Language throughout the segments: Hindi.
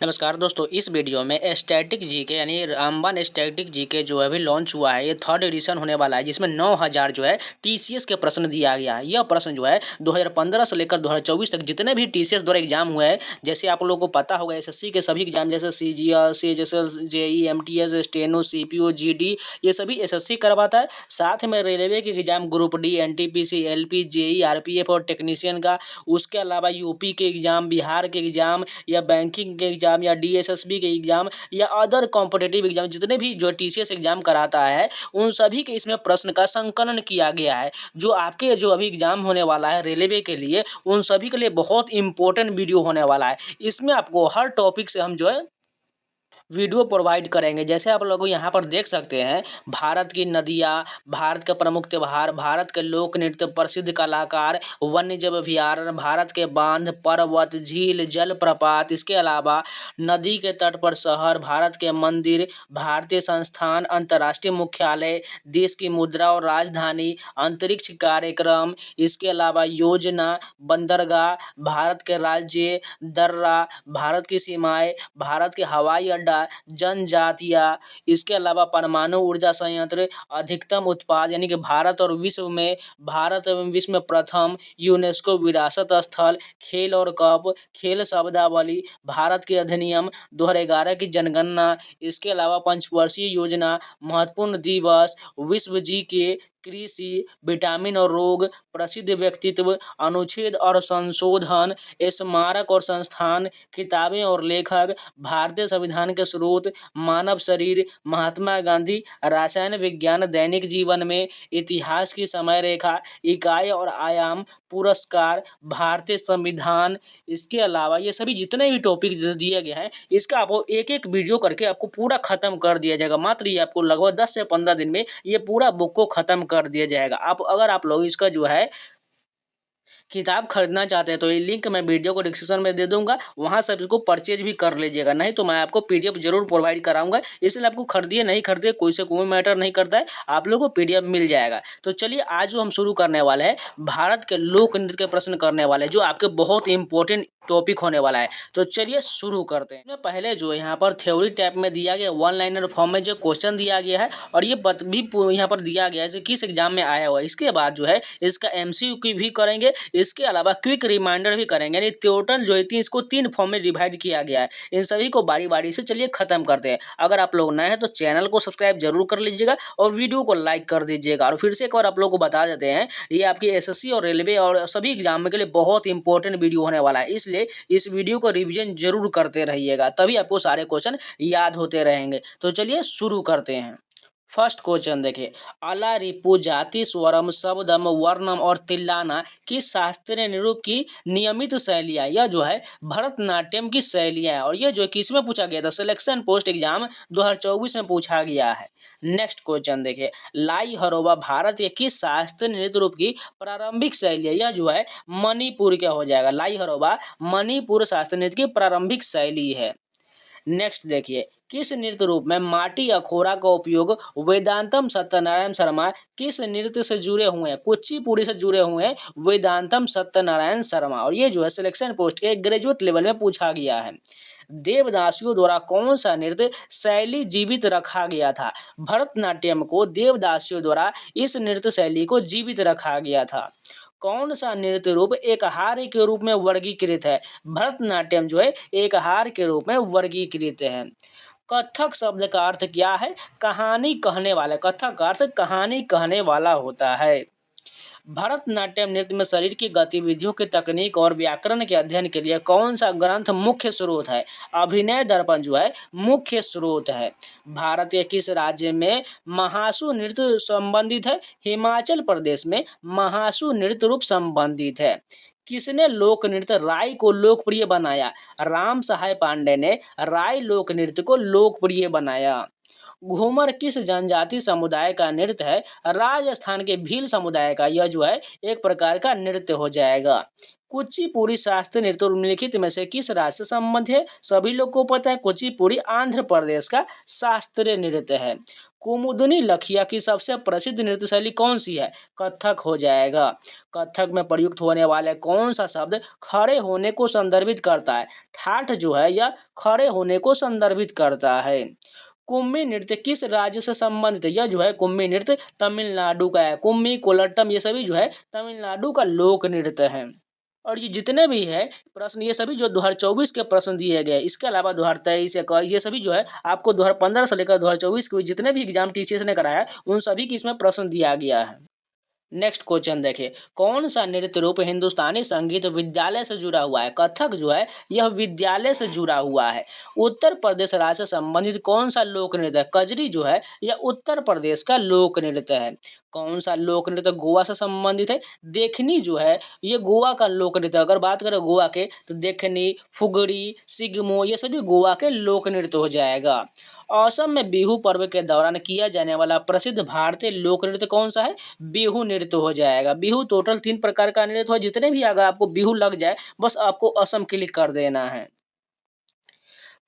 नमस्कार दोस्तों, इस वीडियो में स्टैटिक जीके यानी रामबन स्टैटिक जीके जो है अभी लॉन्च हुआ है। ये थर्ड एडिशन होने वाला है, जिसमें 9000 जो है टीसीएस के प्रश्न दिया गया है। यह प्रश्न जो है 2015 से लेकर 2024 तक जितने भी टीसीएस द्वारा एग्जाम हुए हैं, जैसे आप लोगों को पता होगा एसएससी के सभी एग्जाम जैसे CGL, CHSL, JE, MTS, steno, CPO, GD, ये सभी एसएससी करवाता है। साथ में रेलवे के exam group D, NTPC, LP, JE, RPF और टेक्नीशियन का, उसके अलावा यूपी के एग्जाम, बिहार के एग्जाम या बैंकिंग के एग्जाम या डीएसएसबी के एग्जाम या अदर कॉम्पिटिटिव एग्जाम, जितने भी जो टीसीएस एग्जाम कराता है उन सभी के इसमें प्रश्न का संकलन किया गया है। जो आपके जो अभी एग्जाम होने वाला है रेलवे के लिए, उन सभी के लिए बहुत इंपॉर्टेंट वीडियो होने वाला है। इसमें आपको हर टॉपिक से हम जो है वीडियो प्रोवाइड करेंगे। जैसे आप लोग यहाँ पर देख सकते हैं, भारत की नदियाँ, भारत के प्रमुख त्योहार, भारत के लोक नृत्य, प्रसिद्ध कलाकार, वन्यजीव अभयारण्य, भारत के बांध, पर्वत, झील, जलप्रपात, इसके अलावा नदी के तट पर शहर, भारत के मंदिर, भारतीय संस्थान, अंतर्राष्ट्रीय मुख्यालय, देश की मुद्रा और राजधानी, अंतरिक्ष कार्यक्रम, इसके अलावा योजना, बंदरगाह, भारत के राज्य, दर्रा, भारत की सीमाएं, भारत के हवाई अड्डा, जनजातियां, इसके अलावा परमाणु ऊर्जा संयंत्र, अधिकतम उत्पाद यानी कि भारत और विश्व में, भारत एवं विश्व में प्रथम, यूनेस्को विरासत स्थल, खेल और कप, खेल शब्दावली, भारत के अधिनियम, 2011 की जनगणना, इसके अलावा पंचवर्षीय योजना, महत्वपूर्ण दिवस, विश्व जी के, कृषि, विटामिन और रोग, प्रसिद्ध व्यक्तित्व, अनुच्छेद और संशोधन, स्मारक और संस्थान, किताबें और लेखक, भारतीय संविधान के स्रोत, मानव शरीर, महात्मा गांधी, रसायन विज्ञान दैनिक जीवन में, इतिहास की समय रेखा, इकाई और आयाम, पुरस्कार, भारतीय संविधान, इसके अलावा ये सभी जितने भी टॉपिक दिए गए हैं, इसका आपको एक एक वीडियो करके आपको पूरा खत्म कर दिया जाएगा। मात्र ये आपको लगभग 10 से 15 दिन में ये पूरा बुक को खत्म कर दिया जाएगा। अगर आप लोग इसका जो है किताब खरीदना चाहते हैं तो ये लिंक मैं वीडियो को डिस्क्रिप्शन में दे दूंगा, वहां से इसको परचेज भी कर लीजिएगा। नहीं तो मैं आपको पीडीएफ जरूर प्रोवाइड कराऊंगा, इसलिए आपको खरीदिए नहीं खरीदिए कोई से कोई मैटर नहीं करता है, आप लोगों को पीडीएफ मिल जाएगा। तो चलिए आज जो हम शुरू करने वाले हैं, भारत के लोक नृत्य के प्रश्न करने वाले हैं, जो आपके बहुत इंपॉर्टेंट टॉपिक होने वाला है। तो चलिए शुरू करते हैं। पहले जो यहाँ पर थ्योरी टाइप में दिया गया, वन लाइनर फॉर्म में जो क्वेश्चन दिया गया है और ये भी यहाँ पर दिया गया है जो किस एग्जाम में आया हुआ है। इसके बाद जो है इसका एमसीक्यू भी करेंगे, इसके अलावा क्विक रिमाइंडर भी करेंगे। यानी टोटल जो है इसको 3 फॉर्म में डिवाइड किया गया है। इन सभी को बारी बारी से चलिए खत्म करते हैं। अगर आप लोग नए हैं तो चैनल को सब्सक्राइब जरूर कर लीजिएगा और वीडियो को लाइक कर दीजिएगा। और फिर से एक बार आप लोग को बता देते हैं, ये आपकी एसएससी और रेलवे और सभी एग्जाम के लिए बहुत इंपॉर्टेंट वीडियो होने वाला है, इसलिए इस वीडियो को रिवीजन जरूर करते रहिएगा, तभी आपको सारे क्वेश्चन याद होते रहेंगे। तो चलिए शुरू करते हैं। फर्स्ट क्वेश्चन देखिए, अला रिपु जाति स्वरम शब्दम वर्णम और तिल्लाना की शास्त्रीय निरूप की नियमित शैलियाँ, यह जो है भरतनाट्यम की शैलियाँ है। और ये जो किसमें पूछा गया था, सिलेक्शन पोस्ट एग्जाम 2024 में पूछा गया है। नेक्स्ट क्वेश्चन देखिए, लाई हरोबा भारत के किस शास्त्रीय नृत्य रूप की प्रारंभिक शैली है, यह जो है मणिपुर क्या हो जाएगा, लाई हरोबा मणिपुर शास्त्रीय नृत्य की प्रारंभिक शैली है। नेक्स्ट देखिए, किस नृत्य रूप में माटी अखोरा का उपयोग वेदांतम सत्यनारायण शर्मा किस नृत्य से जुड़े हुए हैं, कुचिपुड़ी से जुड़े हुए हैं वेदांतम सत्यनारायण शर्मा। और ये जो है सिलेक्शन पोस्ट के ग्रेजुएट लेवल में पूछा गया है। देवदासियों द्वारा कौन सा नृत्य शैली जीवित रखा गया था, भरतनाट्यम को देवदासियों द्वारा इस नृत्य शैली को जीवित रखा गया था। कौन सा नृत्य रूप एकहार के रूप में वर्गीकृत है, भरतनाट्यम जो है एकहार के रूप में वर्गीकृत है। कथक शब्द का अर्थ क्या है, कहानी कहने वाला, कथक का अर्थ कहानी कहने वाला होता है। भरतनाट्यम नृत्य में शरीर की गतिविधियों की तकनीक और व्याकरण के अध्ययन के लिए कौन सा ग्रंथ मुख्य स्रोत है, अभिनय दर्पण जो है मुख्य स्रोत है। भारत के किस राज्य में महासु नृत्य संबंधित है, हिमाचल प्रदेश में महासु नृत्य रूप संबंधित है। किसने लोक नृत्य राय को लोकप्रिय बनाया, राम सहाय पांडे ने राय लोक नृत्य को लोकप्रिय बनाया। घूमर किस जनजाति समुदाय का नृत्य है, राजस्थान के भील समुदाय का, यह जो है एक प्रकार का नृत्य हो जाएगा। कुचिपुड़ी शास्त्रीय नृत्य निम्नलिखित में से किस राज्य से संबंध है, सभी लोग को पता है कुचिपुड़ी आंध्र प्रदेश का शास्त्रीय नृत्य है। कुमुदनी लखिया की सबसे प्रसिद्ध नृत्य शैली कौन सी है? कथक हो जाएगा। कथक में प्रयुक्त होने वाले कौन सा शब्द खड़े होने को संदर्भित करता है? ठाठ जो है यह खड़े होने को संदर्भित करता है। कुम्मी नृत्य किस राज्य से संबंधित है? यह जो है कुम्मी नृत्य तमिलनाडु का है। कुम्मी, कोलट्टम ये सभी जो है तमिलनाडु का लोक नृत्य है। और ये जितने भी है प्रश्न, ये सभी जो 2024 के प्रश्न दिए गए, इसके अलावा 2023 21 ये सभी जो है आपको 2015 से लेकर 2024 के जितने भी एग्जाम टीसीएस ने कराया उन सभी की इसमें प्रश्न दिया गया है। नेक्स्ट क्वेश्चन देखिए, कौन सा नृत्य रूप हिंदुस्तानी संगीत विद्यालय से जुड़ा हुआ है? कथक जो है यह विद्यालय से जुड़ा हुआ है। उत्तर प्रदेश राज्य से संबंधित कौन सा लोक नृत्य है? कजरी जो है यह उत्तर प्रदेश का लोक नृत्य है। कौन सा लोक नृत्य गोवा से संबंधित है? देखनी जो है ये गोवा का लोक नृत्य। अगर बात करें गोवा के तो देखनी, फुगड़ी, सिगमो ये सभी गोवा के लोक नृत्य हो जाएगा। असम में बिहू पर्व के दौरान किया जाने वाला प्रसिद्ध भारतीय लोक नृत्य कौन सा है? बिहू नृत्य हो जाएगा। बिहू टोटल 3 प्रकार का नृत्य हो, जितने भी अगर आपको बिहू लग जाए बस आपको असम क्लिक कर देना है।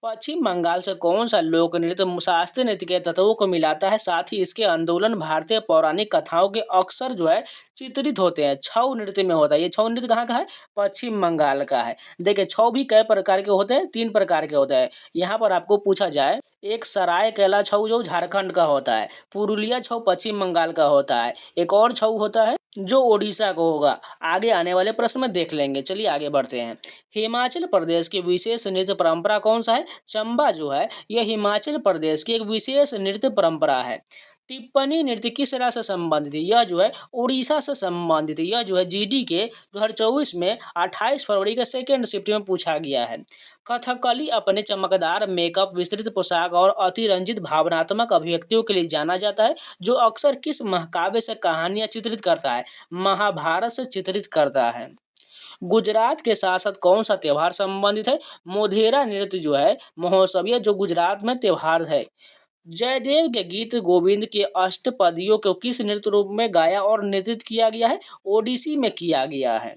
पश्चिम बंगाल से कौन सा लोक नृत्य शास्त्रीय नृत्य के तत्वों को मिलाता है, साथ ही इसके आंदोलन भारतीय पौराणिक कथाओं के अक्सर जो है चित्रित होते हैं? छऊ नृत्य में होता है। ये छऊ नृत्य कहाँ का है? पश्चिम बंगाल का है। देखिए छऊ भी कई प्रकार के होते हैं, 3 प्रकार के होते हैं। यहाँ पर आपको पूछा जाए, एक सरायकेला छऊ जो झारखंड का होता है, पुरुलिया छऊ पश्चिम बंगाल का होता है, एक और छऊ होता है जो ओडिशा को होगा। आगे आने वाले प्रश्न में देख लेंगे। चलिए आगे बढ़ते हैं। हिमाचल प्रदेश की विशेष नृत्य परंपरा कौन सा है? चंबा जो है यह हिमाचल प्रदेश की एक विशेष नृत्य परंपरा है। टिप्पणी नृत्य किस राज्य से संबंधित है? यह जो है उड़ीसा से संबंधित है। यह जो है जीडी के 2024 में 28 फरवरी के सेकेंड शिफ्ट में पूछा गया है। कथकली अपने चमकदार मेकअप, विस्तृत पोशाक और अतिरंजित भावनात्मक अभिव्यक्तियों के लिए जाना जाता है, जो अक्सर किस महाकाव्य से कहानियां चित्रित करता है? महाभारत से चित्रित करता है। गुजरात के साथ साथ कौन सा त्योहार संबंधित है? मोढेरा नृत्य जो है महोत्सव, यह जो गुजरात में त्योहार है। जयदेव के गीत गोविंद के अष्टपदियों को किस नृत्य रूप में गाया और नृत्य किया गया है? ओडिसी में किया गया है।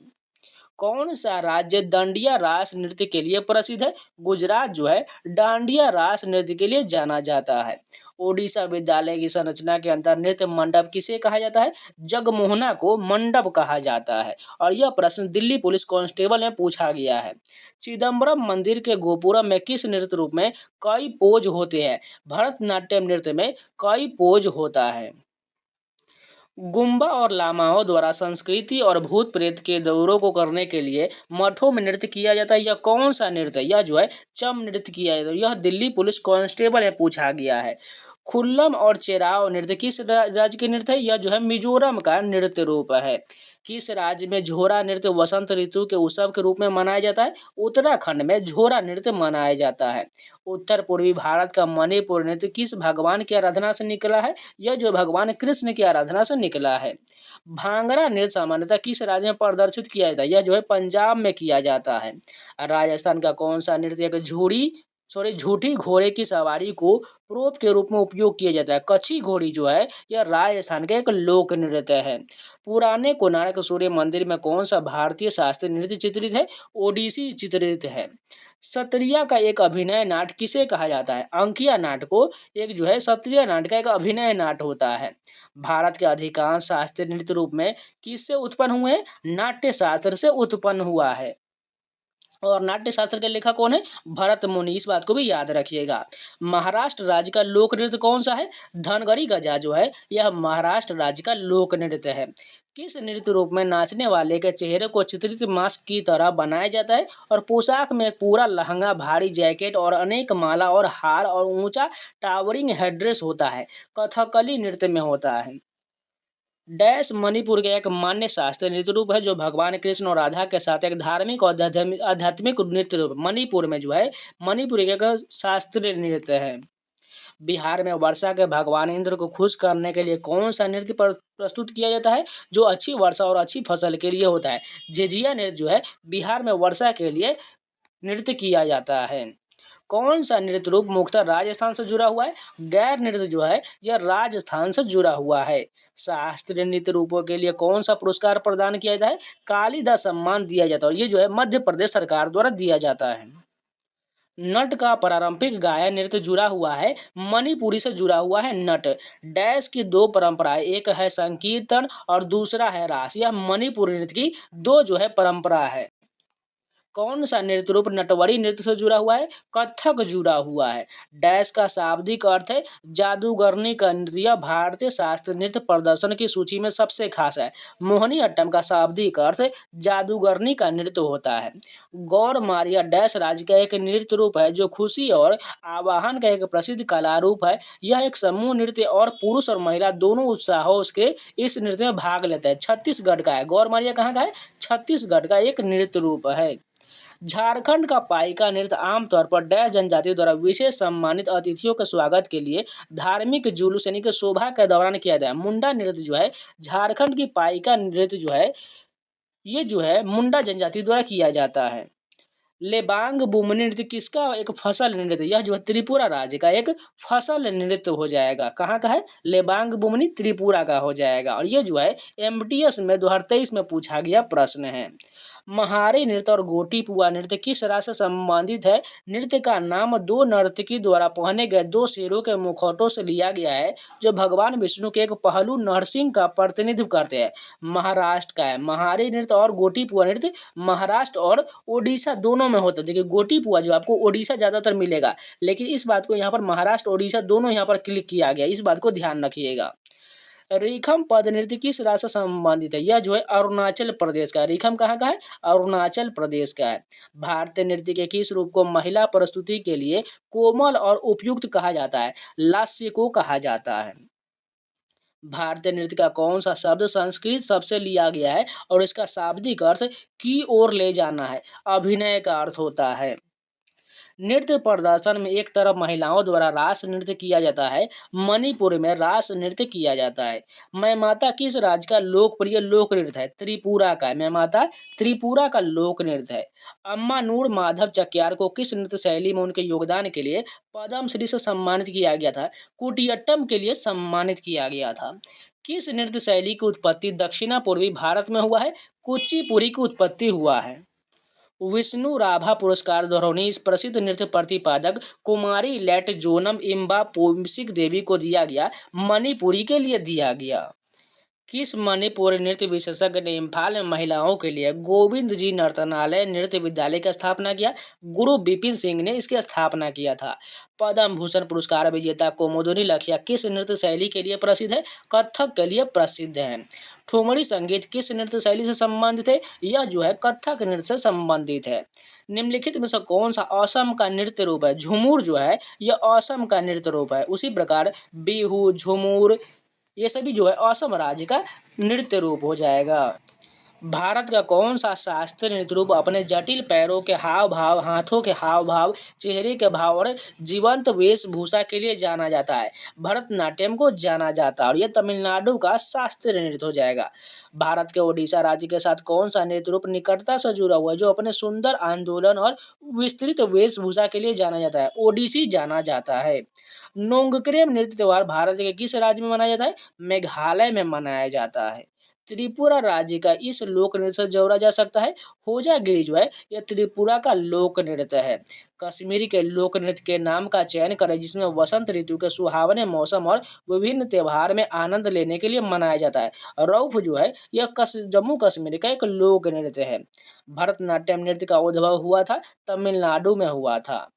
कौन सा राज्य डांडिया रास नृत्य के लिए प्रसिद्ध है? गुजरात जो है डांडिया रास नृत्य के लिए जाना जाता है। ओडिशा विद्यालय की संरचना के अंतर नृत्य मंडप किसे कहा जाता है? जगमोहना को मंडप कहा जाता है। और यह प्रश्न दिल्ली पुलिस कांस्टेबल में पूछा गया है। चिदम्बरम मंदिर के गोपुरम में किस नृत्य रूप में कई पोज होते हैं? भरतनाट्यम नृत्य में कई पोज होता है। गुम्बा और लामाओं द्वारा संस्कृति और भूत प्रेत के दौरों को करने के लिए मठों में नृत्य किया जाता है। यह कौन सा नृत्य है? यह जो है चम नृत्य किया जाता है। यह दिल्ली पुलिस कांस्टेबल में पूछा गया है। खुल्लम और चेराव नृत्य किस राज्य के नृत्य है? यह जो है मिजोरम का नृत्य रूप है। किस राज्य में झोरा नृत्य वसंत ऋतु के उत्सव के रूप में मनाया जाता है? उत्तराखंड में झोरा नृत्य मनाया जाता है। उत्तर पूर्वी भारत का मणिपुर नृत्य किस भगवान की आराधना से निकला है? यह जो भगवान कृष्ण की आराधना से निकला है। भांगड़ा नृत्य सामान्यतः किस राज्य में प्रदर्शित किया जाता है? यह जो है पंजाब में किया जाता है। राजस्थान का कौन सा नृत्य एक झूठी घोड़े की सवारी को प्रोप के रूप में उपयोग किया जाता है? कच्छी घोड़ी जो है यह राजस्थान का एक लोक नृत्य है। पुराने कोणार्क सूर्य मंदिर में कौन सा भारतीय शास्त्रीय नृत्य चित्रित है? ओडिसी चित्रित है। सत्रिया का एक अभिनय नाट किसे कहा जाता है? अंकिया नाट को एक जो है सत्रिया नाट का एक अभिनय नाट होता है। भारत के अधिकांश शास्त्रीय नृत्य रूप में किससे उत्पन्न हुए हैं? नाट्य शास्त्र से उत्पन्न हुआ है। और नाट्य शास्त्र के लेखक कौन है? भरत मुनि। इस बात को भी याद रखिएगा। महाराष्ट्र राज्य का लोक नृत्य कौन सा है? धनगरी गजा जो है यह महाराष्ट्र राज्य का लोक नृत्य है। किस नृत्य रूप में नाचने वाले के चेहरे को चित्रित मास्क की तरह बनाया जाता है और पोशाक में एक पूरा लहंगा, भारी जैकेट और अनेक माला और हार और ऊंचा टावरिंग हेड्रेस होता है? कथकली नृत्य में होता है। डैश मणिपुर के एक मान्य शास्त्रीय नृत्य रूप है जो भगवान कृष्ण और राधा के साथ एक धार्मिक और आध्यात्मिक नृत्य रूप मणिपुर में जो है मणिपुर एक शास्त्रीय नृत्य है। बिहार में वर्षा के भगवान इंद्र को खुश करने के लिए कौन सा नृत्य प्रस्तुत किया जाता है जो अच्छी वर्षा और अच्छी फसल के लिए होता है? झिझिया नृत्य जो है बिहार में वर्षा के लिए नृत्य किया जाता है। कौन सा नृत्य रूप मुख्यतः राजस्थान से जुड़ा हुआ है? गैर नृत्य जो है यह राजस्थान से जुड़ा हुआ है। शास्त्रीय नृत्य रूपों के लिए कौन सा पुरस्कार प्रदान किया जाता है? कालिदास सम्मान दिया जाता है और ये जो है मध्य प्रदेश सरकार द्वारा दिया जाता है। नट का पारंपरिक गायन नृत्य जुड़ा हुआ है मणिपुरी से जुड़ा हुआ है नट। डैश की दो परंपराएं, एक है संकीर्तन और दूसरा है रास। यह मणिपुरी नृत्य की दो जो है परंपरा है। कौन सा नृत्य रूप नटवरी नृत्य से जुड़ा हुआ है? कथक जुड़ा हुआ है। डैश का शाब्दिक अर्थ है जादूगरनी का नृत्य। यह भारतीय शास्त्रीय नृत्य प्रदर्शन की सूची में सबसे खास है। मोहिनी अट्टम का शाब्दिक अर्थ जादूगरनी का नृत्य होता है। गौर मारिया डैश राज्य का एक नृत्य रूप है जो खुशी और आवाहन का एक प्रसिद्ध कला रूप है। यह एक समूह नृत्य और पुरुष और महिला दोनों उत्साहों के इस नृत्य में भाग लेते हैं। छत्तीसगढ़ का है। गौर मारिया कहाँ का है? छत्तीसगढ़ का एक नृत्य रूप है। झारखंड का पाइका नृत्य आमतौर पर डैश जनजाति द्वारा विशेष सम्मानित अतिथियों के स्वागत के लिए धार्मिक जुलूस यानी कि शोभा के दौरान किया जाता है। मुंडा नृत्य जो है, झारखंड की पाइका नृत्य जो है, ये जो है मुंडा जनजाति द्वारा किया जाता है। लेबांग बुमनी नृत्य किसका एक फसल नृत्य? यह जो है त्रिपुरा राज्य का एक फसल नृत्य हो जाएगा। कहाँ का है? लेबांग बुमनी त्रिपुरा का हो जाएगा। और ये जो है एमटीएस में 2023 में पूछा गया प्रश्न है। महारी नृत्य और गोटी पुआ नृत्य किस राशि से संबंधित है? नृत्य का नाम दो नर्तकी द्वारा पहने गए दो शेरों के मुखौटों से लिया गया है जो भगवान विष्णु के एक पहलू नरसिंह का प्रतिनिधित्व करते हैं। महाराष्ट्र का है। महारी नृत्य और गोटी पुआ नृत्य महाराष्ट्र और ओडिशा दोनों में होता है। देखिए गोटी पुआ जो आपको ओडिशा ज़्यादातर मिलेगा, लेकिन इस बात को यहाँ पर महाराष्ट्र ओडिशा दोनों यहाँ पर क्लिक किया गया, इस बात को ध्यान रखिएगा। रीखम पद नृत्य किस राज्य से संबंधित है? यह जो है अरुणाचल प्रदेश का है। रीखम कहाँ का है? अरुणाचल प्रदेश का है। भारतीय नृत्य के किस रूप को महिला प्रस्तुति के लिए कोमल और उपयुक्त कहा जाता है? लास्य को कहा जाता है। भारतीय नृत्य का कौन सा शब्द संस्कृत शब्द से लिया गया है और इसका शाब्दिक अर्थ की ओर ले जाना है? अभिनय का अर्थ होता है। नृत्य प्रदर्शन में एक तरफ महिलाओं द्वारा रास नृत्य किया जाता है, मणिपुर में रास नृत्य किया जाता है। मैमाता किस राज्य का लोकप्रिय लोक नृत्य है? त्रिपुरा का है। मैमाता त्रिपुरा का लोक नृत्य है। अम्मा नूर माधव चक्यार को किस नृत्य शैली में उनके योगदान के लिए पद्मश्री से सम्मानित किया गया था? कुटियट्टम के लिए सम्मानित किया गया था। किस नृत्य शैली की उत्पत्ति दक्षिणा पूर्वी भारत में हुआ है? कुचिपुड़ी की उत्पत्ति हुआ है। विष्णु राभा पुरस्कार 2019 प्रसिद्ध नृत्य प्रतिपादक कुमारी लैट जोनम इम्बा पोम्सिक देवी को दिया गया, मणिपुरी के लिए दिया गया। किस मणिपुरी नृत्य विशेषज्ञ ने इम्फाल में महिलाओं के लिए गोविंद जी नर्तनालय नृत्य विद्यालय की स्थापना किया? गुरु बिपिन सिंह ने इसकी स्थापना किया था। पद्म भूषण पुरस्कार विजेता कुमुदनी लखिया किस नृत्य शैली के लिए प्रसिद्ध है? कथक के लिए प्रसिद्ध है। ठुमरी संगीत किस नृत्य शैली से संबंधित है? यह जो है कथक नृत्य से संबंधित है। निम्नलिखित में से कौन सा असम का नृत्य रूप है? झूमर जो है यह असम का नृत्य रूप है। उसी प्रकार बिहू, झूमर ये सभी जो है असम राज्य का नृत्य रूप हो जाएगा। भारत का कौन सा शास्त्रीय नृत्य रूप अपने जटिल पैरों के हाव भाव, हाथों के हाव भाव, चेहरे के भाव और जीवंत वेशभूषा के लिए जाना जाता है? भरतनाट्यम को जाना जाता है और यह तमिलनाडु का शास्त्रीय नृत्य हो जाएगा। भारत के ओडिशा राज्य के साथ कौन सा नृत्य रूप निकटता से जुड़ा हुआ है जो अपने सुंदर आंदोलन और विस्तृत वेशभूषा के लिए जाना जाता है? ओडिसी जाना जाता है। नोंगक्रेम नृत्य त्योहार भारत के किस राज्य में मनाया जाता है? मेघालय में मनाया जाता है। त्रिपुरा राज्य का इस लोक नृत्य से जोड़ा जा सकता है होजागिरी जो है यह त्रिपुरा का लोक नृत्य है। कश्मीरी के लोक नृत्य के नाम का चयन करें जिसमें वसंत ऋतु के सुहावने मौसम और विभिन्न त्योहार में आनंद लेने के लिए मनाया जाता है। रऊफ जो है यह जम्मू कश्मीर का एक लोक नृत्य है। भरतनाट्यम नृत्य का उद्भव हुआ था तमिलनाडु में हुआ था।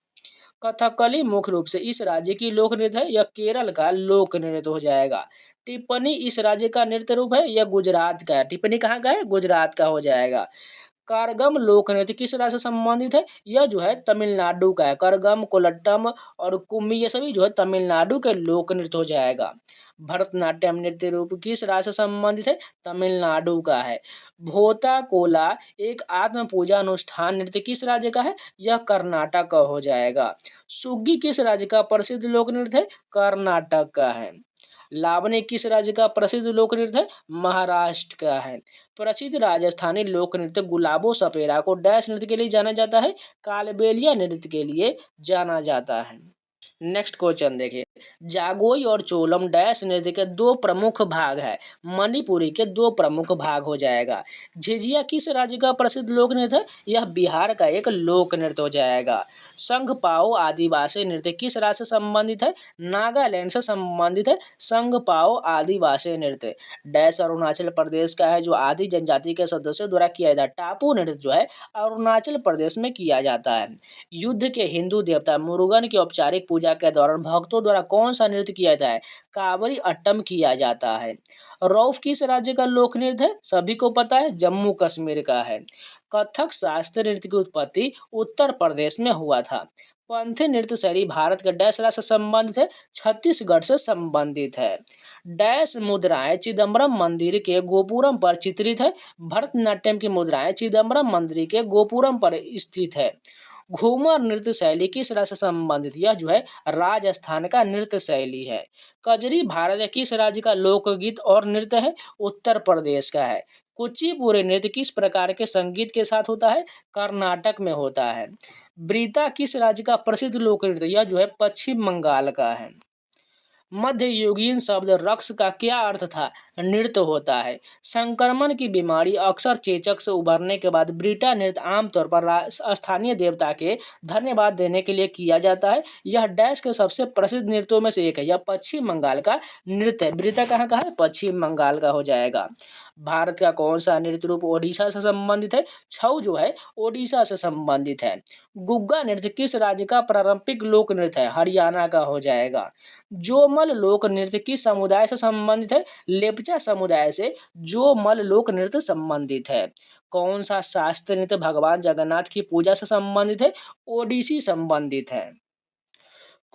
कथकली मुख्य रूप से इस राज्य की लोक नृत्य है, यह केरल का लोक नृत्य हो जाएगा। टिप्पणी इस राज्य का नृत्य रूप है, यह गुजरात का है। टिप्पणी कहाँ का है? गुजरात का हो जाएगा। कारगम लोक नृत्य किस राज्य से संबंधित है? यह जो है तमिलनाडु का है। करगम, कोलट्टम और कुम्मी ये सभी जो है तमिलनाडु के लोक नृत्य हो जाएगा। भरतनाट्यम नृत्य रूप किस राज्य से संबंधित है? तमिलनाडु का है। भोता कोला एक आत्म पूजा अनुष्ठान नृत्य किस राज्य का है? यह कर्नाटक का हो जाएगा। सुग्गी किस राज्य का प्रसिद्ध लोक नृत्य है? कर्नाटक का है। लावनी किस राज्य का प्रसिद्ध लोक नृत्य है? महाराष्ट्र का है। प्रसिद्ध राजस्थानी लोक नृत्य गुलाबो सपेरा को डैश नृत्य के लिए जाना जाता है? कालबेलिया नृत्य के लिए जाना जाता है। नेक्स्ट क्वेश्चन देखिए, जागोई और चोलम डैश नृत्य के दो प्रमुख भाग है। मणिपुरी के दो प्रमुख भाग हो जाएगा। झिझिया किस राज्य का प्रसिद्ध लोक नृत्य है? यह बिहार का एक लोक नृत्य हो जाएगा। संघ पाओ आदिवासी नृत्य किस राज्य से संबंधित है? नागालैंड से संबंधित है संघ पाओ आदिवासी नृत्य। डैश अरुणाचल प्रदेश का है, जो आदि जनजाति के सदस्यों द्वारा किया जाता है। टापू नृत्य जो है अरुणाचल प्रदेश में किया जाता है। युद्ध के हिंदू देवता मुरुगन की औपचारिक पूजा के दौरान भक्तों द्वारा कौन सा नृत्य किया जाता है? कावरी अट्टम किया जाता है। रौफ किस राज्य का लोक नृत्य है? सभी को पता है, जम्मू कश्मीर का है। कथक शास्त्रीय नृत्य की उत्पत्ति उत्तर प्रदेश में हुआ था। पंथी नृत्य शैली भारत के डैश राज्य से संबंधित है? छत्तीसगढ़ से संबंधित है। डैश मुद्राएं चिदम्बरम मंदिर के गोपुरम पर चित्रित है? भरतनाट्यम की मुद्राएं चिदम्बरम मंदिर के गोपुरम पर स्थित है। घूमर नृत्य शैली किस राज्य से संबंधित? यह जो है राजस्थान का नृत्य शैली है। कजरी भारत के किस राज्य का लोकगीत और नृत्य है? उत्तर प्रदेश का है। कुचिपुड़ी नृत्य किस प्रकार के संगीत के साथ होता है? कर्नाटक में होता है। ब्रीता किस राज्य का प्रसिद्ध लोक नृत्य? यह जो है पश्चिम बंगाल का है। मध्ययुगीन शब्द रक्स का क्या अर्थ था? नृत्य होता है। संक्रमण की बीमारी अक्सर चेचक से उभरने के बाद ब्रीटा नृत्य आमतौर पर स्थानीय देवता के धन्यवाद देने के लिए किया जाता है। यह डैश के सबसे प्रसिद्ध नृत्यों में से एक है। यह पश्चिम बंगाल का नृत्य है। ब्रीटा कहाँ का है? पश्चिम बंगाल का हो जाएगा। भारत का कौन सा नृत्य रूप ओडिशा से संबंधित है? छऊ जो है ओडिशा से संबंधित है। गुग्गा नृत्य किस राज्य का पारंपरिक लोक नृत्य है? हरियाणा का हो जाएगा। जोमल लोक नृत्य किस समुदाय से संबंधित है? लेप्चा समुदाय से जोमल लोक नृत्य संबंधित है। कौन सा शास्त्रीय नृत्य भगवान जगन्नाथ की पूजा से संबंधित है? ओडिसी संबंधित है।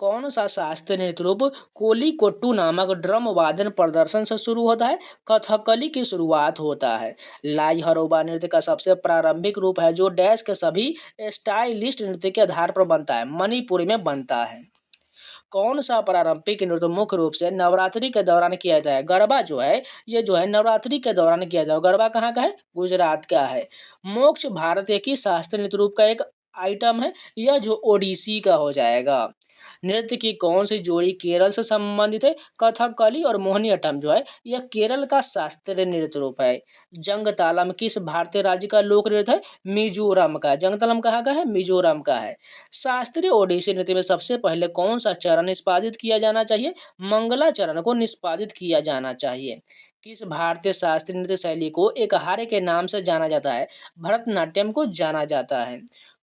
कौन सा शास्त्रीय नृत्य रूप कोलीकोट्टू नामक ड्रम वादन प्रदर्शन से शुरू होता है? कथकली की शुरुआत होता है। लाई हरोबा नृत्य का सबसे प्रारंभिक रूप है, जो डैश के सभी स्टाइलिस्ट नृत्य के आधार पर बनता है। मणिपुरी में बनता है। कौन सा पारंपरिक नृत्य मुख्य रूप से नवरात्रि के दौरान किया जाता है? गरबा जो है ये जो है नवरात्रि के दौरान किया जाता है। गरबा कहाँ का है? गुजरात का है। मोक्ष भारत के किस शास्त्रीय नृत्य रूप का एक आइटम है? यह जो ओडिसी का हो जाएगा। नृत्य की कौन सी जोड़ी केरल से संबंधित है? कथकली और मोहिनीअट्टम जो है यह केरल का शास्त्रीय नृत्य रूप है। जंग तालम किस भारतीय राज्य का लोक नृत्य है? मिजोरम का। जंग तालम कहाँ का है? मिजोरम का है। शास्त्रीय ओडिसी नृत्य में सबसे पहले कौन सा चरण निष्पादित किया जाना चाहिए? मंगला चरण को निष्पादित किया जाना चाहिए। किस भारतीय शास्त्रीय नृत्य शैली को एकहारे के नाम से जाना जाता है? भरतनाट्यम को जाना जाता है।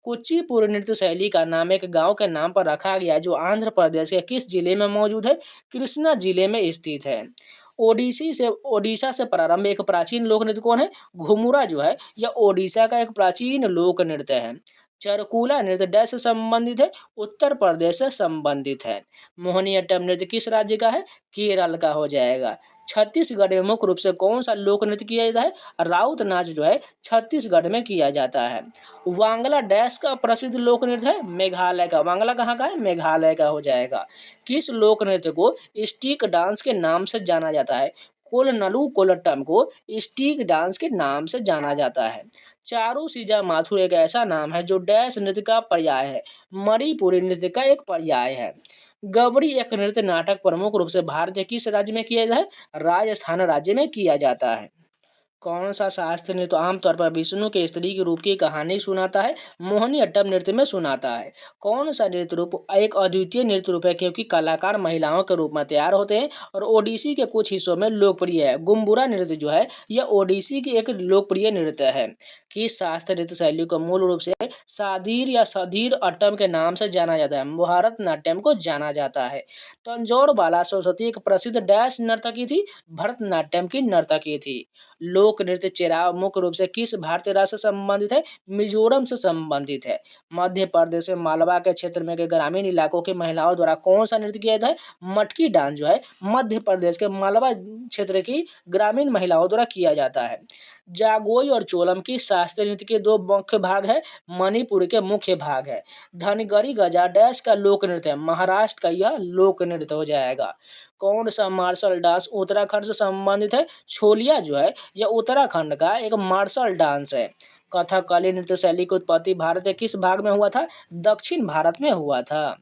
कुचिपुड़ी नृत्य शैली का नाम एक गांव के नाम पर रखा गया है, जो आंध्र प्रदेश के किस जिले में मौजूद है? कृष्णा जिले में स्थित है। ओडिशा से प्रारंभ एक प्राचीन लोक नृत्य कौन है? घुमुरा जो है यह ओडिशा का एक प्राचीन लोक नृत्य है। चरकुला नृत्य डैश से संबंधित है? उत्तर प्रदेश से संबंधित है। मोहिनीअट्टम नृत्य किस राज्य का है? केरल का हो जाएगा। छत्तीसगढ़ में मुख्य रूप से कौन सा लोक नृत्य किया जाता है? राउत नाच जो है छत्तीसगढ़ में किया जाता है। वांगला डैश का प्रसिद्ध लोक नृत्य है? मेघालय का। वांगला कहाँ का है? मेघालय का हो जाएगा। किस लोक नृत्य को स्टिक डांस के नाम से जाना जाता है? कोलनलू कोलट्टम को स्टिक डांस के नाम से जाना जाता है। चारू सीजा माथुर एक ऐसा नाम है जो डैश नृत्य का पर्याय है? मणिपुरी नृत्य का एक पर्याय है। गवरी एक नृत्य नाटक प्रमुख रूप से भारत के किस राज्य में किया जाता है? राजस्थान राज्य में किया जाता है। कौन सा शास्त्रीय नृत्य आमतौर पर विष्णु के स्त्री के रूप की कहानी सुनाता है? मोहिनीअट्टम नृत्य में सुनाता है। कौन सा नृत्य रूप एक अद्वितीय नृत्य रूप है, क्योंकि कलाकार महिलाओं के रूप में तैयार होते हैं और ओडिसी के कुछ हिस्सों में लोकप्रिय है? गुम्बुरा नृत्य जो है यह ओडिसी की एक लोकप्रिय नृत्य है। किस शास्त्रीय नृत्य शैली को मूल रूप से सादीर या सधीर अट्टम के नाम से जाना जाता है? भारतनाट्यम को जाना जाता है। तंजौर बाला सरस्वती एक प्रसिद्ध डैश नर्तकी थी? भरतनाट्यम की नर्तकी थी। लोक नृत्य चेराव मुख्य रूप से किस भारतीय राज्य से संबंधित है? मिजोरम से संबंधित है। मध्य प्रदेश में मालवा के क्षेत्र में के ग्रामीण इलाकों की महिलाओं द्वारा कौन सा नृत्य किया जाता है? मटकी डांस जो है मध्य प्रदेश के मालवा क्षेत्र की ग्रामीण महिलाओं द्वारा किया जाता है। जागोई और चोलम की शास्त्रीय नृत्य के दो मुख्य भाग है? मणिपुर के मुख्य भाग है। धनगरी गजा डैश का लोक नृत्य है? महाराष्ट्र का यह लोक नृत्य हो जाएगा। कौन सा मार्शल डांस उत्तराखंड से संबंधित है? छोलिया जो है यह उत्तराखंड का एक मार्शल डांस है। कथकली नृत्य शैली की उत्पत्ति भारत के किस भाग में हुआ था? दक्षिण भारत में हुआ था।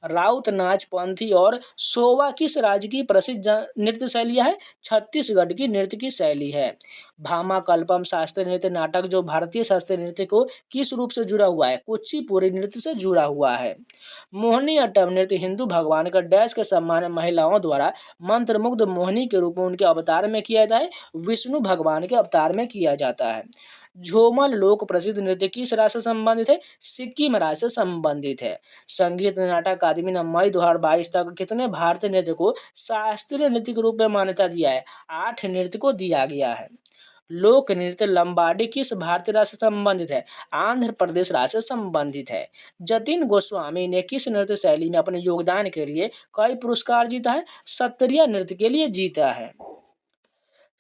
राउत नाच, पंथी और सोवा किस राज्य की प्रसिद्ध नृत्य शैलियाँ है? छत्तीसगढ़ की नृत्य की शैली है। भामा कल्पम शास्त्रीय नृत्य नाटक जो भारतीय शास्त्रीय नृत्य को किस रूप से जुड़ा हुआ है? कुचिपुड़ी नृत्य से जुड़ा हुआ है। मोहिनी अट्टम नृत्य हिंदू भगवान का डैश के सम्मान में महिलाओं द्वारा मंत्रमुग्ध मोहिनी के रूप में उनके अवतार में किया जाता है? विष्णु भगवान के अवतार में किया जाता है। झूमर लोक प्रसिद्ध नृत्य किस राज्य से संबंधित है? सिक्किम राज्य से संबंधित है। संगीत नाटक अकादमी ने मई 2022 तक कितने भारतीय नृत्य को शास्त्रीय नृत्य के रूप में मान्यता दिया है? 8 नृत्य को दिया गया है। लोक नृत्य लंबाडी किस भारतीय राज्य से संबंधित है? आंध्र प्रदेश राज्य से संबंधित है। जतिन गोस्वामी ने किस नृत्य शैली में अपने योगदान के लिए कई पुरस्कार जीता है? सत्रिया नृत्य के लिए जीता है।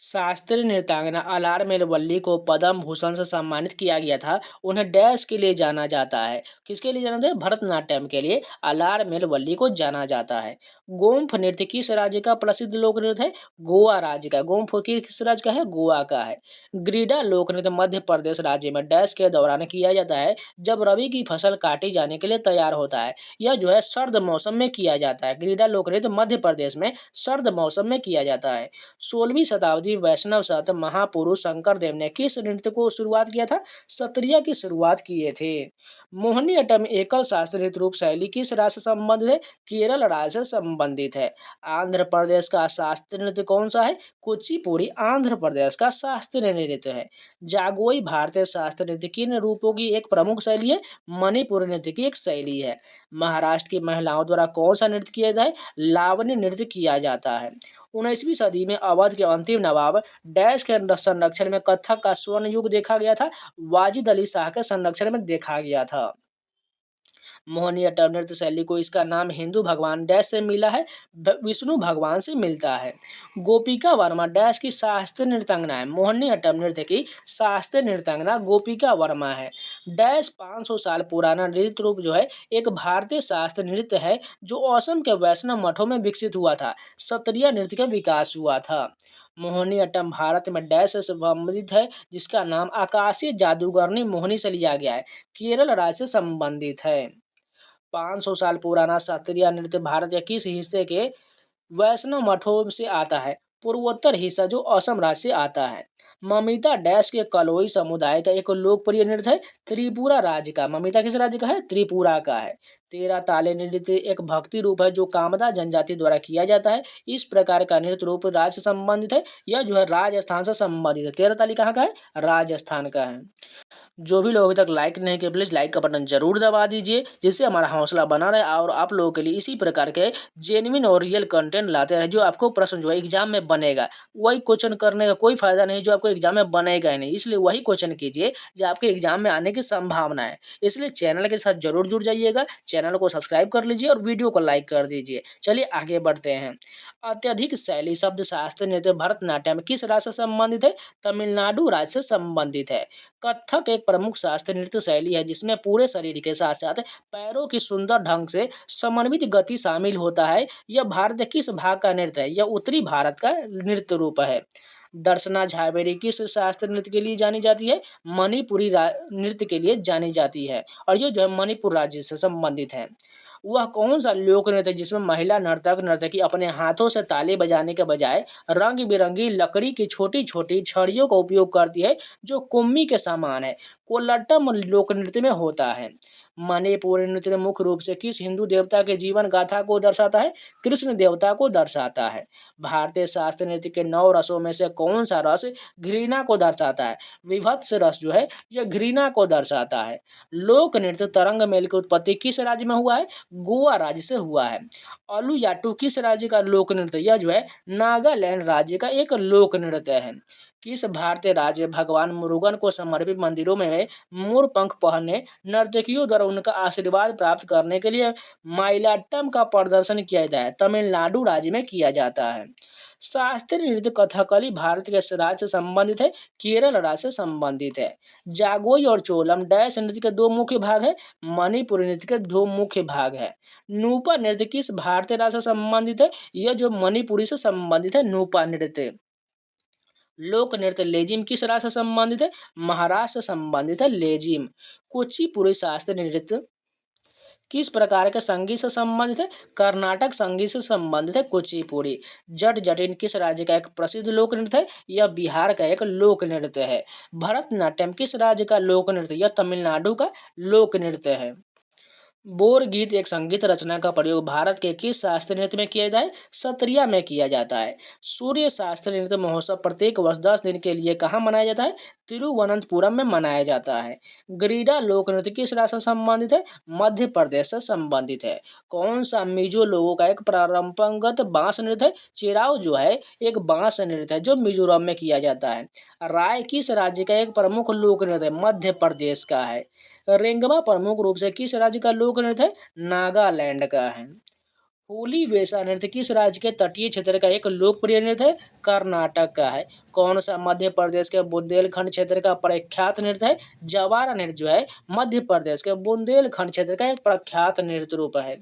शास्त्रीय नृत्यांगना अलार मेलवल्ली को पद्म भूषण से सम्मानित किया गया था। उन्हें डैश के लिए जाना जाता है? किसके लिए जाना जाता है? भरतनाट्यम के लिए अलार मेलवल्ली को जाना जाता है। गोम्फ नृत्य किस राज्य का प्रसिद्ध लोक नृत्य है? गोवा राज्य का। गोम्फ किस राज्य का है? गोवा का है। ग्रीडा लोक नृत्य मध्य प्रदेश राज्य में डैश के दौरान किया जाता है जब रबी की फसल काटी जाने के लिए तैयार होता है। यह जो है सर्द मौसम में किया जाता है। ग्रीडा लोक नृत्य मध्य प्रदेश में सर्द मौसम में किया जाता है। 16वीं शताब्दी वैष्णव संत महापुरुष शंकर देव ने किस नृत्य को शुरुआत किया था? सत्रिया की शुरुआत किए थे। मोहिनी अट्टम एकल शास्त्रीय नृत्य रूप शैली किस राज्य से संबंधित है? केरल राज्य से संबंधित है। आंध्र प्रदेश का शास्त्रीय नृत्य कौन सा है? कुचिपुड़ी आंध्र प्रदेश का शास्त्रीय नृत्य है। जागोई भारतीय शास्त्रीय नृत्य किन रूपों की एक प्रमुख शैली है? मणिपुरी नृत्य की एक शैली है। महाराष्ट्र की महिलाओं द्वारा कौन सा नृत्य किया जाता है? लावणी नृत्य किया जाता है। 19वीं सदी में अवध के अंतिम नवाब डैश के संरक्षण में कथक का स्वर्ण युग देखा गया था? वाजिद अली शाह के संरक्षण में देखा गया था। मोहिनी अट्टम नृत्य शैली को इसका नाम हिंदू भगवान डैश से मिला है? विष्णु भगवान से मिलता है। गोपिका वर्मा डैश की शास्त्रीय नृत्यांगना है? मोहिनी अट्टम नृत्य की शास्त्रीय नृत्यांगना गोपिका वर्मा है। डैश 500 साल पुराना नृत्य रूप जो है एक भारतीय शास्त्रीय नृत्य है जो असम के वैष्णव मठों में विकसित हुआ था। सत्रिया नृत्य का विकास हुआ था। मोहिनी अट्टम भारत में डैश से संबंधित है जिसका नाम आकाशीय जादूगरनी मोहिनी से लिया गया है। केरल राज्य से संबंधित है। 500 साल पुराना शास्त्रीय नृत्य भारत के किस हिस्से के वैष्णव मठों से आता है? पूर्वोत्तर हिस्सा जो असम राज्य से आता है। ममिता डैश के कलोई समुदाय का एक लोकप्रिय नृत्य है? त्रिपुरा राज्य का। ममिता किस राज्य का है? त्रिपुरा का है। 13 ताले नृत्य एक भक्ति रूप है जो कामदा जनजाति द्वारा किया जाता है। इस प्रकार का नृत्य रूप राज्य से संबंधित है। यह जो है राजस्थान से संबंधित है। 13 ताली कहाँ का है? राजस्थान का है। जो भी लोग अभी तक लाइक नहीं किए प्लीज़ लाइक का बटन जरूर दबा दीजिए जिससे हमारा हौसला बना रहे और आप लोगों के लिए इसी प्रकार के जेन्युइन और रियल कंटेंट लाते रहे जो आपको प्रश्न जो है एग्जाम में बनेगा। वही क्वेश्चन करने का कोई फायदा नहीं जो आपको एग्जाम में बनेगा ही नहीं, इसलिए वही क्वेश्चन कीजिए जो आपके एग्जाम में आने की संभावना है। इसलिए चैनल के साथ जरूर जुड़ जाइएगा, चैनल को सब्सक्राइब कर लीजिए और वीडियो को लाइक कर दीजिए। चलिए आगे बढ़ते हैं। अत्यधिक शैली शब्द शास्त्र नृत्य भरतनाट्यम किस राज्य से संबंधित है? तमिलनाडु राज्य से संबंधित है। कथक एक प्रमुख शास्त्रीय नृत्य शैली है जिसमें पूरे शरीर के साथ साथ पैरों की सुंदर ढंग से समन्वित गति शामिल होता है। यह भारत के किस भाग का नृत्य है? यह उत्तरी भारत का नृत्य रूप है। दर्शना झावेरी किस शास्त्रीय नृत्य के लिए जानी जाती है? मणिपुरी नृत्य के लिए जानी जाती है और ये जो है मणिपुर राज्य से संबंधित है। वह कौन सा लोक नृत्य है जिसमें महिला नर्तक नर्तकी अपने हाथों से ताली बजाने के बजाय रंग बिरंगी लकड़ी की छोटी छोटी छड़ियों का उपयोग करती है जो कुम्मी के समान है? कोल्लट्टम लोक नृत्य में होता है। मणिपुरी नृत्य मुख्य रूप से किस हिंदू देवता के जीवन गाथा को दर्शाता है? कृष्ण देवता को दर्शाता है। भारतीय शास्त्रीय नृत्य के 9 रसों में से कौन सा रस घृणा को दर्शाता है? विभत्स रस जो है यह घृणा को दर्शाता है। लोक नृत्य तरंग मेल की उत्पत्ति किस राज्य में हुआ है? गोवा राज्य से हुआ है। अलुयाटू किस राज्य का लोक नृत्य? यह जो है नागालैंड राज्य का एक लोक नृत्य है। किस भारतीय राज्य भगवान मुरुगन को समर्पित मंदिरों में मोर पंख पहनने नर्तकियों द्वारा उनका आशीर्वाद प्राप्त करने के लिए माइलाट्टम का प्रदर्शन किया जाता है? तमिलनाडु राज्य में किया जाता है। शास्त्रीय नृत्य कथकली भारत के राज्य से संबंधित है? केरल राज्य से संबंधित है। जागोई और चोलम डैश नृत्य के 2 मुख्य भाग है? मणिपुरी नृत्य के 2 मुख्य भाग है। नूपा नृत्य किस भारतीय राज्य से संबंधित है? यह जो मणिपुरी से संबंधित है नूपा नृत्य। लोक नृत्य लेजिम किस राज्य से संबंधित है? महाराष्ट्र से संबंधित है लेजिम। कुचिपुड़ी शास्त्रीय नृत्य किस प्रकार के संगीत से संबंधित है? कर्नाटक संगीत से संबंधित है कुचिपुड़ी। जट जटिन किस राज्य का एक प्रसिद्ध लोक नृत्य है? यह बिहार का एक लोक नृत्य है। भरतनाट्यम किस राज्य का लोक नृत्य? यह तमिलनाडु का लोक नृत्य है। बोर गीत एक संगीत रचना का प्रयोग भारत के किस शास्त्रीय नृत्य में किया जाए? सत्रिया में किया जाता है। सूर्य शास्त्रीय नृत्य महोत्सव प्रत्येक वर्ष 10 दिन के लिए कहाँ मनाया जाता है? तिरुवनंतपुरम में मनाया जाता है। ग्रीडा लोक नृत्य किस राज्य से संबंधित है? मध्य प्रदेश से संबंधित है। कौन सा मिजो लोगों का एक परंपरागत बांस नृत्य है? चिराव जो है एक बांस नृत्य है जो मिजोरम में किया जाता है। राय किस राज्य का एक प्रमुख लोक नृत्य है? मध्य प्रदेश का है। रेंगमा प्रमुख रूप से किस राज्य का लोक नृत्य है? नागालैंड का है। होली वेशा नृत्य किस राज्य के तटीय क्षेत्र का एक लोकप्रिय नृत्य है? कर्नाटक का है। कौन सा मध्य प्रदेश के बुंदेलखंड क्षेत्र का प्रख्यात नृत्य है? जवारा नृत्य जो है मध्य प्रदेश के बुंदेलखंड क्षेत्र का एक प्रख्यात नृत्य रूप है।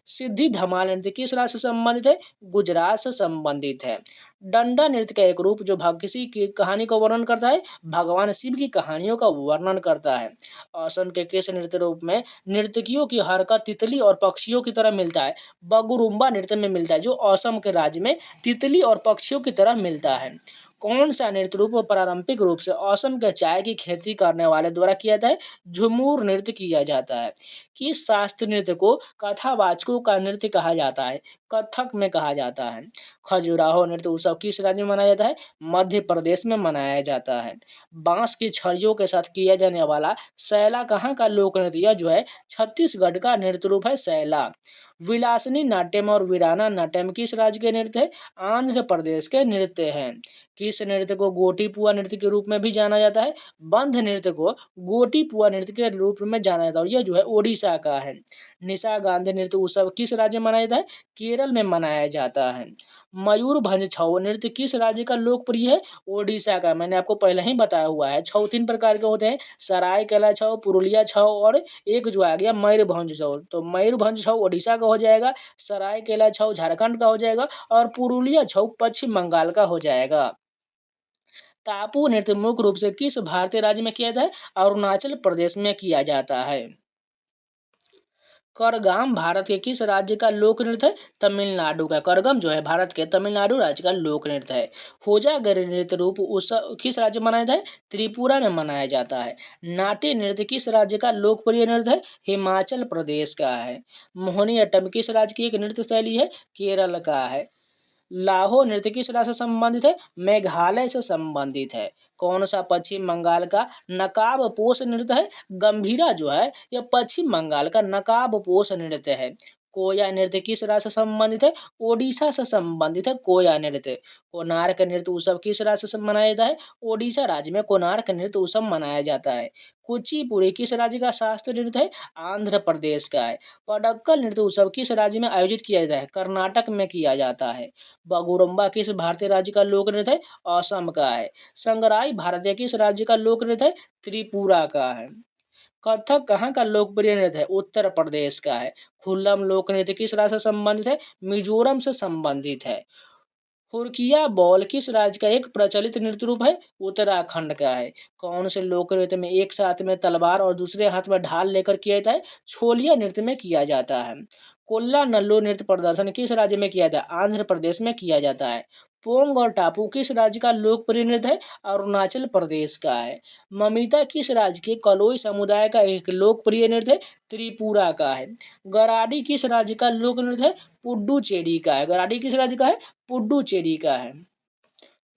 सिद्धि धमाल नृत्य किस राज्य से संबंधित है? गुजरात से संबंधित है। डंडा नृत्य का एक रूप जो किसी की कहानी का वर्णन करता है? भगवान शिव की कहानियों का वर्णन करता है। असम के किस नृत्य रूप में नर्तकियों की हरकत तितली और पक्षियों की तरह मिलता है? बगुरुम्बा नृत्य में मिलता है जो असम के राज्य में तितली और पक्षियों की तरह मिलता है। कौन सा नृत्य रूप पारंपरिक रूप से असम के चाय की खेती करने वाले द्वारा किया जाता है? झुमूर नृत्य किया जाता है। किस शास्त्रीय नृत्य को कथावाचकों का नृत्य कहा जाता है? कथक में कहा जाता है। खजुराहो नृत्य उत्सव किस राज्य में मनाया जाता है? मध्य प्रदेश में मनाया जाता है। बांस की छड़ियों के साथ किया जाने वाला सैला कहाँ का लोक नृत्य? यह जो है छत्तीसगढ़ का नृत्य रूप है सैला। विलासिनी नाट्यम और वीराना नाट्यम किस राज्य के नृत्य है? आंध्र प्रदेश के नृत्य हैं। किस नृत्य को गोटीपुआ नृत्य के रूप में भी जाना जाता है? बंध नृत्य को गोटीपुआ नृत्य के रूप में जाना जाता है और यह जो है ओडिशा का है। निशा गांधी नृत्य उत्सव किस राज्य में मनाया जाता है? केरल में मनाया जाता है। मयूरभंज छऊ नृत्य किस राज्य का लोकप्रिय है? ओडिशा का। मैंने आपको पहले ही बताया हुआ है। छऊ 3 प्रकार के होते हैं, सरायकेला छऊ, पुरुलिया छऊ और एक जो आ गया मयूरभंज छऊ। तो मयूरभंज छऊ ओडिशा का हो जाएगा, सरायकेला छऊ झारखंड का हो जाएगा और पुरुलिया छऊ पश्चिम बंगाल का हो जाएगा। टापू नृत्य मुख्य रूप से किस भारतीय राज्य में किया जाता है? अरुणाचल प्रदेश में किया जाता है। करगाम भारत के किस राज्य का लोक नृत्य है? तमिलनाडु का। करगम जो है भारत के तमिलनाडु राज्य का लोक नृत्य है। होजागरी नृत्य रूप उत्सव किस राज्य में मनाया जाता है? त्रिपुरा में मनाया जाता है। नाट्य नृत्य किस राज्य का लोकप्रिय नृत्य है? हिमाचल प्रदेश का है। मोहिनी अट्टम किस राज्य की एक नृत्य शैली है? केरल का है। लाहो नृत्य किस राज्य से संबंधित है? मेघालय से संबंधित है। कौन सा पश्चिम बंगाल का नकाबपोश नृत्य है? गंभीरा जो है यह पश्चिम बंगाल का नकाबपोश नृत्य है। कोया नृत्य किस राज्य से संबंधित है? ओडिशा से संबंधित है कोया नृत्य। कोणार्क नृत्य उत्सव किस राज्य से मनाया जाता है? ओडिशा राज्य में कोणार्क नृत्य उत्सव मनाया जाता है। कुचिपुड़ी किस राज्य का शास्त्रीय नृत्य है? आंध्र प्रदेश का है। पडक्कल नृत्य उत्सव किस राज्य में आयोजित किया जाता है? कर्नाटक में किया जाता है। बगुरुम्बा किस भारतीय राज्य का लोक नृत्य है? असम का है। संगराई भारतीय किस राज्य का लोक नृत्य है? त्रिपुरा का है। कथक कहाँ का लोकप्रिय नृत्य है? उत्तर प्रदेश का है। खुल्लम लोक नृत्य किस राज्य से संबंधित है? मिजोरम से संबंधित है। हुरकिया बॉल किस राज्य का एक प्रचलित नृत्य रूप है? उत्तराखंड का है। कौन से लोक नृत्य में एक साथ में तलवार और दूसरे हाथ में ढाल लेकर किया जाता है? छोलिया नृत्य में किया जाता है। कोल्ला नल्लो नृत्य प्रदर्शन किस राज्य में किया जाता है? आंध्र प्रदेश में किया जाता है। पोंग और टापू किस राज्य का लोकप्रिय नृत्य है? अरुणाचल प्रदेश का है। ममिता किस राज्य के कलोई समुदाय का एक लोकप्रिय नृत्य है? त्रिपुरा का है। गराडी किस राज्य का लोक नृत्य है? पुडुचेरी का है। गराडी किस राज्य का है? पुडुचेरी का है।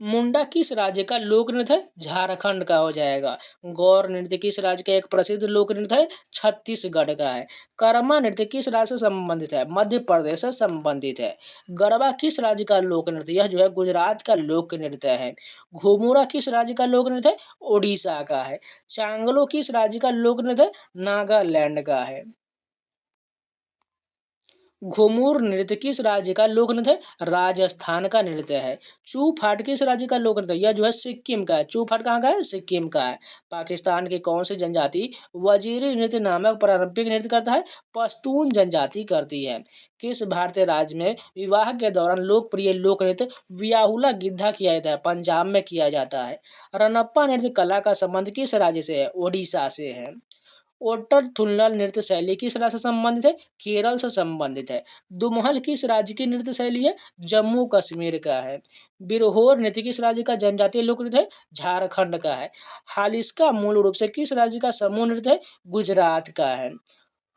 मुंडा किस राज्य का लोक नृत्य है? झारखंड का हो जाएगा। गौर नृत्य किस राज्य का एक प्रसिद्ध लोक नृत्य है? छत्तीसगढ़ का है। कर्मा नृत्य किस राज्य से संबंधित है? मध्य प्रदेश से संबंधित है। गरबा किस राज्य का लोक नृत्य? यह जो है गुजरात का लोक नृत्य है। घुमुरा किस राज्य का लोक नृत्य है? ओडिशा का है। चांगलो किस राज्य का लोक नृत्य है? नागालैंड का है। घुमुर नृत्य किस राज्य का लोक नृत्य है? राजस्थान का नृत्य है। चू फाट किस राज्य का लोक नृत्य है? यह जो है सिक्किम का है। चू फाट कहाँ का है? सिक्किम का है। पाकिस्तान की कौन सी जनजाति वजीरी नृत्य नामक पारंपरिक नृत्य करता है? पश्तून जनजाति करती है। किस भारतीय राज्य में विवाह के दौरान लोकप्रिय लोक नृत्य व्याहुला गिद्धा किया जाता है? पंजाब में किया जाता है। रनप्पा नृत्य कला का संबंध किस राज्य से है? ओडिशा से है। ओट्टर थुल्लल नृत्य शैली किस राज्य से संबंधित है? केरल से संबंधित है। दुमहल किस राज्य की नृत्य शैली है? जम्मू कश्मीर का है। बिरहोर नृत्य किस राज्य का जनजातीय लोक नृत्य है? झारखंड का है। हालिस्का मूल रूप से किस राज्य का समूह नृत्य है? गुजरात का है।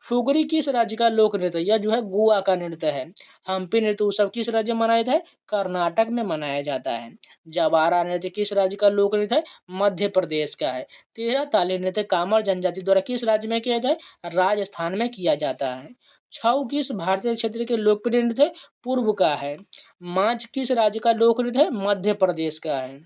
फुगड़ी किस राज्य का लोक नृत्य? यह जो है गोवा का नृत्य है। हम्पी नृत्य उत्सव किस राज्य में मनाया जाता है? कर्नाटक में मनाया जाता है। जवारा नृत्य किस राज्य का लोक नृत्य है? मध्य प्रदेश का है। तेरह ताली नृत्य कामर जनजाति द्वारा किस राज्य में किया जाता है? राजस्थान में किया जाता है। छऊ किस भारतीय क्षेत्र के लोकप्रिय नृत्य है? पूर्व का है। मांझ किस राज्य का लोक नृत्य है? मध्य प्रदेश का है।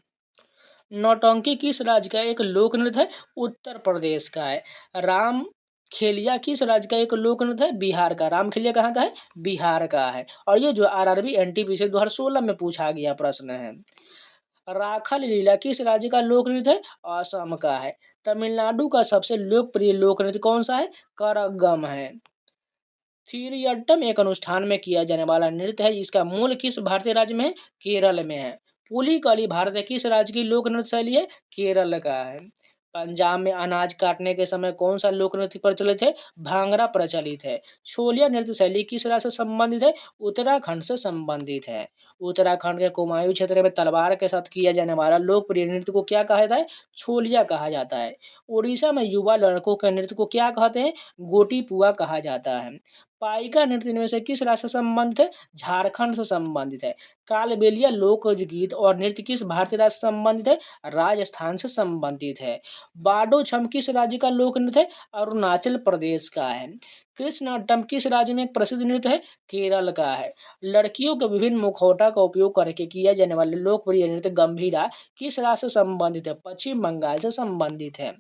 नौटंकी किस राज्य का एक लोक नृत्य है? उत्तर प्रदेश का है। राम खेलिया किस राज्य का एक लोक नृत्य है? बिहार का। राम खेलिया कहाँ का है? बिहार का है। और ये जो आरआरबी एनटीपीसी 2016 में पूछा गया प्रश्न है। राखल लीला किस राज्य का लोक नृत्य है? असम का है। तमिलनाडु का सबसे लोकप्रिय लोक नृत्य कौन सा है? करगम है। थिरियट्टम एक अनुष्ठान में किया जाने वाला नृत्य है। इसका मूल किस भारतीय राज्य में है? केरल में है। पुलिकली भारत के किस राज्य की लोक नृत्य शैली है? केरल का है। पंजाब में अनाज काटने के समय कौन सा लोक नृत्य प्रचलित है? भांगड़ा प्रचलित है। छोलिया नृत्य शैली किस राज्य से संबंधित है? उत्तराखंड से संबंधित है। उत्तराखंड के कुमायूं क्षेत्र में तलवार के साथ किया जाने वाला लोकप्रिय नृत्य को क्या कहा जाता है? छोलिया कहा जाता है। उड़ीसा में युवा लड़कों के नृत्य को क्या कहते हैं? गोटी पुआ कहा जाता है। पाइका नृत्य इनमें से किस राज्य से संबंधित है? झारखंड से संबंधित है। कालबेलिया लोक गीत और नृत्य किस भारतीय राज्य से संबंधित है? राजस्थान से संबंधित है। बाडो छम किस राज्य का लोक नृत्य है? अरुणाचल प्रदेश का है। कृष्णाटम किस राज्य में एक प्रसिद्ध नृत्य है? केरल का है। लड़कियों के विभिन्न मुखौटा का उपयोग करके किया जाने वाले लोकप्रिय नृत्य गंभीरा किस राज्य से संबंधित है? पश्चिम बंगाल से संबंधित है।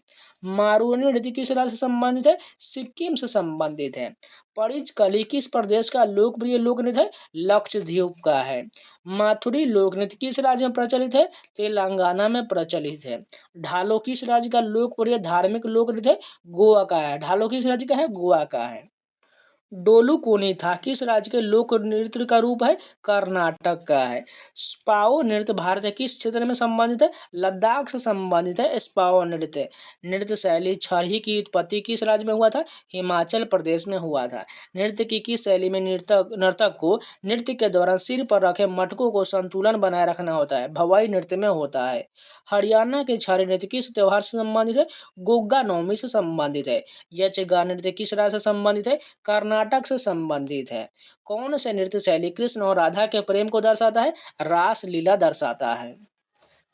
मारूनी नृत्य किस राज्य से संबंधित है? सिक्किम से संबंधित है। परिचकली किस प्रदेश का लोकप्रिय लोक नृत्य है? लक्षद्वीप का है। माथुरी लोक नृत्य किस राज्य में प्रचलित है? तेलंगाना में प्रचलित है। ढालो किस राज्य का लोकप्रिय धार्मिक लोक नृत्य है? गोवा का है। ढालो किस राज्य का है? गोवा का है। डोलू कोनी था किस राज्य के लोक नृत्य का रूप है? कर्नाटक का है। स्पाओ नृत्य भारत के किस क्षेत्र में संबंधित है? लद्दाख से संबंधित है स्पाओ नृत्य। नृत्य शैली छड़ी की उत्पत्ति किस राज्य में हुआ था? हिमाचल प्रदेश में हुआ था। नृत्य की किस शैली में नर्तक नर्तक को नृत्य के दौरान सिर पर रखे मटकों को संतुलन बनाए रखना होता है? भवाई नृत्य में होता है। हरियाणा के छारी नृत्य किस त्योहार से संबंधित है? गोग्गा नवमी से संबंधित है। यक्षगान नृत्य किस राज्य से संबंधित है? कर्नाटक से संबंधित है। कौन से नृत्य शैली कृष्ण और राधा के प्रेम को दर्शाता है? रास लीला दर्शाता है।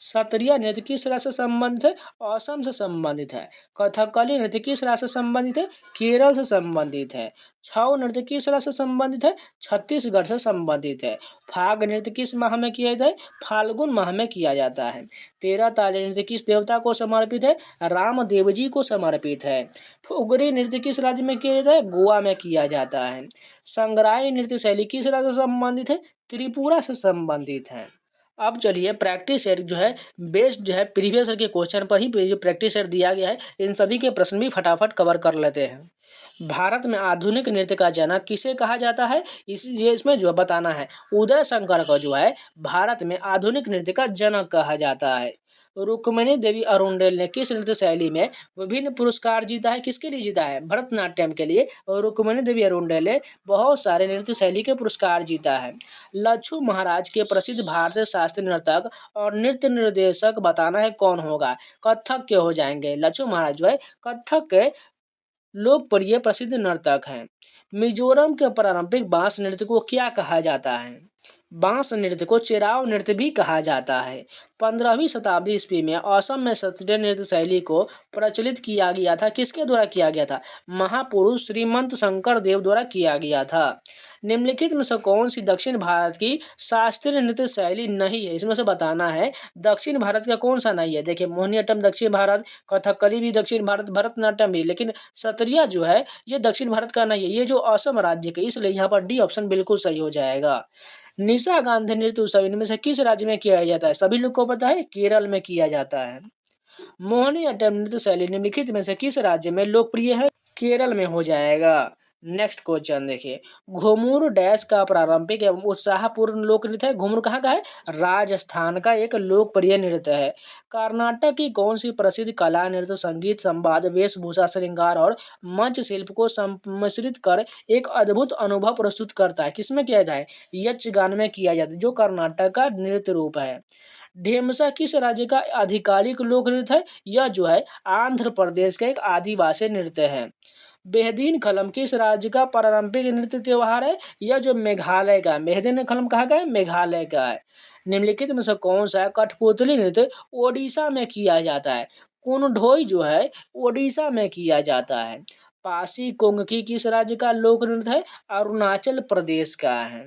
सत्रिया नृत्य किस राज्य से संबंधित है? असम से संबंधित है। कथकली नृत्य किस राज्य से संबंधित है? केरल से संबंधित है। छऊ नृत्य किस राज्य से संबंधित है? छत्तीसगढ़ से संबंधित है। फाग नृत्य किस माह में किया जाता है? फाल्गुन माह में किया जाता है। तेरह ताली नृत्य किस देवता को समर्पित है? रामदेव जी को समर्पित है। फुगड़ी नृत्य किस राज्य में किया जाता है? गोवा में किया जाता है। संग्राई नृत्य शैली किस राज्य से संबंधित है? त्रिपुरा से संबंधित है। अब चलिए प्रैक्टिस सेट जो है बेस्ड जो है प्रीवियस ईयर के क्वेश्चन पर ही जो प्रैक्टिस सेट दिया गया है इन सभी के प्रश्न भी फटाफट कवर कर लेते हैं। भारत में आधुनिक नृत्य का जनक किसे कहा जाता है? ये इसमें जो बताना है। उदय शंकर को जो है भारत में आधुनिक नृत्य का जनक कहा जाता है। रुक्मिणी देवी अरुंडेल ने किस नृत्य शैली में विभिन्न पुरस्कार जीता है? किसके लिए जीता है? भरतनाट्यम के लिए। और रुक्मिणी देवी अरुंडेल ने बहुत सारे नृत्य शैली के पुरस्कार जीता है। लच्छू महाराज के प्रसिद्ध भारतीय शास्त्रीय नर्तक और नृत्य निर्देशक बताना है कौन होगा? कथक के हो जाएंगे। लच्छू महाराज जो है कथक के लोकप्रिय प्रसिद्ध नर्तक हैं। मिजोरम के पारंपरिक बांस नृत्य को क्या कहा जाता है? बांस नृत्य को चिराव नृत्य भी कहा जाता है। 15वीं शताब्दी ईस्वी में असम में शास्त्रीय नृत्य शैली को प्रचलित किया गया था। किसके द्वारा किया गया था? महापुरुष श्रीमंत शंकर देव द्वारा किया गया था। निम्नलिखित में से कौन सी दक्षिण भारत की शास्त्रीय नृत्य शैली नहीं है? इसमें से बताना है दक्षिण भारत का कौन सा नहीं है। देखिए, मोहिनीअट्टम दक्षिण भारत, कथकली भी दक्षिण भारत, भरतनाट्यम भी, लेकिन सत्रिया जो है ये दक्षिण भारत का नहीं है, ये जो असम राज्य का, इसलिए यहाँ पर डी ऑप्शन बिल्कुल सही हो जाएगा। निशा गांधी नृत्य उत्सव इनमें से किस राज्य में किया जाता है? सभी लोग को पता है, केरल में किया जाता है। मोहिनीअट्टम नृत्य शैली निम्नलिखित में से किस राज्य में लोकप्रिय है? केरल में हो जाएगा। नेक्स्ट क्वेश्चन देखिए, घुमुर डैश का पारंपरिक एवं उत्साहपूर्ण लोक नृत्य है। घुमुर कहाँ का है? राजस्थान का एक लोकप्रिय नृत्य है। कर्नाटक की कौन सी प्रसिद्ध कला नृत्य संगीत, संवाद, वेशभूषा, श्रृंगार और मंच शिल्प को सम्मिश्रित कर एक अद्भुत अनुभव प्रस्तुत करता है? किसमें किया जाता है? यक्षगान में किया जाता है, जो कर्नाटक का नृत्य रूप है। ढेमसा किस राज्य का आधिकारिक लोक नृत्य है? यह जो है आंध्र प्रदेश का एक आदिवासी नृत्य है। बेहदीन खलम किस राज्य का पारंपरिक नृत्य त्योहार है? यह जो मेघालय का है। बेहदीन खलम कहाँ का है? मेघालय का है। निम्नलिखित में से कौन सा कठपुतली नृत्य ओडिशा में किया जाता है? कुनढोई जो है ओडिशा में किया जाता है। पासी कोंगकी किस राज्य का लोक नृत्य है? अरुणाचल प्रदेश का है।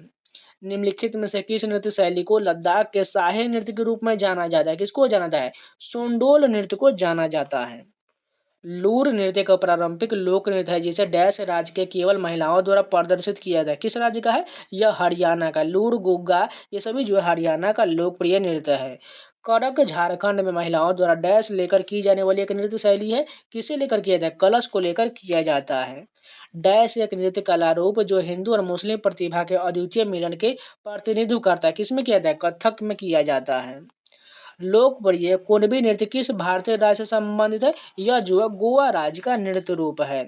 निम्नलिखित में से किस नृत्य शैली को लद्दाख के शाही नृत्य के रूप में जाना जाता है? किसको जाना जाता है? सोंडोल नृत्य को जाना जाता है। लूर नृत्य का पारंपरिक लोक नृत्य है जिसे डैश राज्य के केवल महिलाओं द्वारा प्रदर्शित किया जाता है। किस राज्य का है? यह हरियाणा का। लूर, गुग्गा ये सभी जो है हरियाणा का लोकप्रिय नृत्य है। कड़क झारखंड में महिलाओं द्वारा डैश लेकर की जाने वाली एक नृत्य शैली है। किसे लेकर किया जाता है? कलश को लेकर किया जाता है। डैश एक नृत्य कला रूप जो हिंदू और मुस्लिम प्रतिभा के अद्वितीय मिलन के प्रतिनिधित्व करता है। किसमें किया जाता है? कथक में किया जाता है। लोकप्रिय कुणबी नृत्य किस भारतीय राज्य से संबंधित है? यह जो है गोवा राज्य का नृत्य रूप है।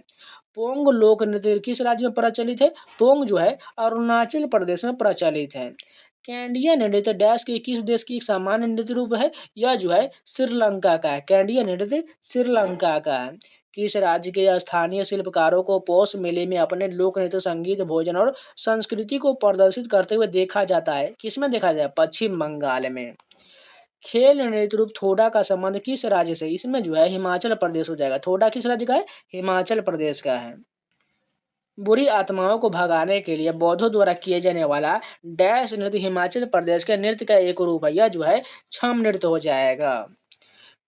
पोंग लोक नृत्य किस राज्य में प्रचलित है? पोंग जो है अरुणाचल प्रदेश में प्रचलित है। कैंडिया नृत्य डैश के किस देश की एक सामान्य नृत्य रूप है? यह जो है श्रीलंका का है। कैंडिया नृत्य श्रीलंका का है। किस राज्य के स्थानीय शिल्पकारों को पौष मेले में अपने लोक नृत्य, संगीत, भोजन और संस्कृति को प्रदर्शित करते हुए देखा जाता है? किसमें देखा जाता है? पश्चिम बंगाल में। खेल नृत्य रूप थोड़ा का संबंध किस राज्य से? इसमें जो है हिमाचल प्रदेश हो जाएगा। थोड़ा किस राज्य का है? हिमाचल प्रदेश का है। बुरी आत्माओं को भगाने के लिए बौद्धों द्वारा किए जाने वाला डैश नृत्य हिमाचल प्रदेश के नृत्य का एक रूप है। यह जो है छम नृत्य हो जाएगा।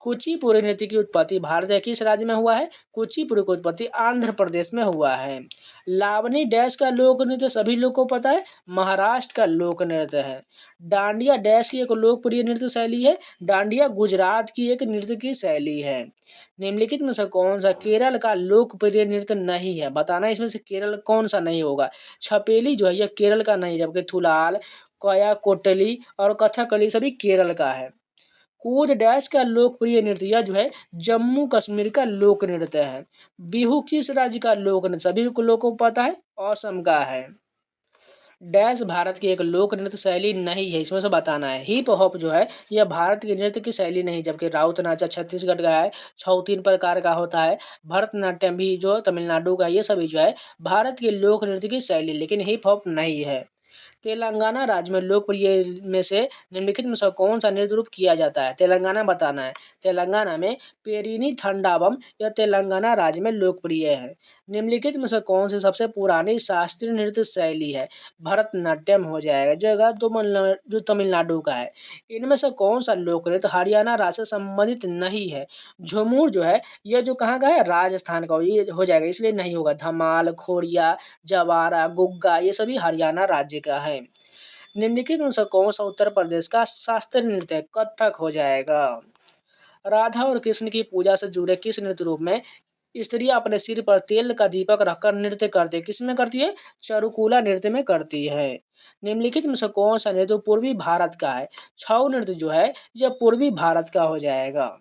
कुचिपुड़ी नृत्य की उत्पत्ति भारत के किस राज्य में हुआ है? कुचिपुड़ी की उत्पत्ति आंध्र प्रदेश में हुआ है। लावनी डैश का लोक नृत्य सभी लोग को पता है, महाराष्ट्र का लोक नृत्य है। डांडिया डैश की एक लोकप्रिय नृत्य शैली है। डांडिया गुजरात की एक नृत्य की शैली है। निम्नलिखित में से कौन सा केरल का लोकप्रिय नृत्य नहीं है? बताना इसमें से केरल कौन सा नहीं होगा। छपेली जो है यह केरल का नहीं, जबकि थुलाल, कया कोटली और कथकली सभी केरल का है। कूद डैश का लोकप्रिय नृत्य यह जो है जम्मू कश्मीर का लोक नृत्य है। बिहू किस राज्य का लोक नृत्य? सभी को लोगों को पता है, असम का है। डैश भारत की एक लोक नृत्य शैली नहीं है, इसमें से बताना है। हिप हॉप जो है यह भारत की नृत्य की शैली नहीं, जबकि राउत नाचा छत्तीसगढ़ का है, छऊ 3 प्रकार का होता है, भरतनाट्यम भी जो तमिलनाडु का, ये सभी जो है भारत की लोक नृत्य की शैली, लेकिन हिप हॉप नहीं है। तेलंगाना राज्य में लोकप्रिय में से निम्नलिखित में से कौन सा नृत्य रूप किया जाता है? तेलंगाना बताना है। तेलंगाना में पेरिनी थंडावम यह तेलंगाना राज्य में लोकप्रिय है। निम्नलिखित में से कौन सी सबसे पुरानी शास्त्रीय नृत्य शैली है? भरतनाट्यम हो जाएगा, जगह जो तमिलनाडु का है। इनमें से कौन सा लोक नृत्य हरियाणा राज्य से संबंधित नहीं है? झूमर जो है यह जो कहाँ का है? राजस्थान का, ये हो जाएगा, इसलिए नहीं होगा। धमाल, खोड़िया, जवारा, गुग्गा ये सभी हरियाणा राज्य का है। निम्नलिखित में से कौन सा उत्तर प्रदेश का शास्त्रीय नृत्य है? कथक हो जाएगा। राधा और कृष्ण की पूजा से जुड़े किस नृत्य रूप में स्त्रियां अपने सिर पर तेल का दीपक रखकर नृत्य करती है? किसमें करती है? चारुकुला नृत्य में करती है। निम्नलिखित में से कौन सा नृत्य पूर्वी भारत का है? छऊ नृत्य जो है यह पूर्वी भारत का हो जाएगा।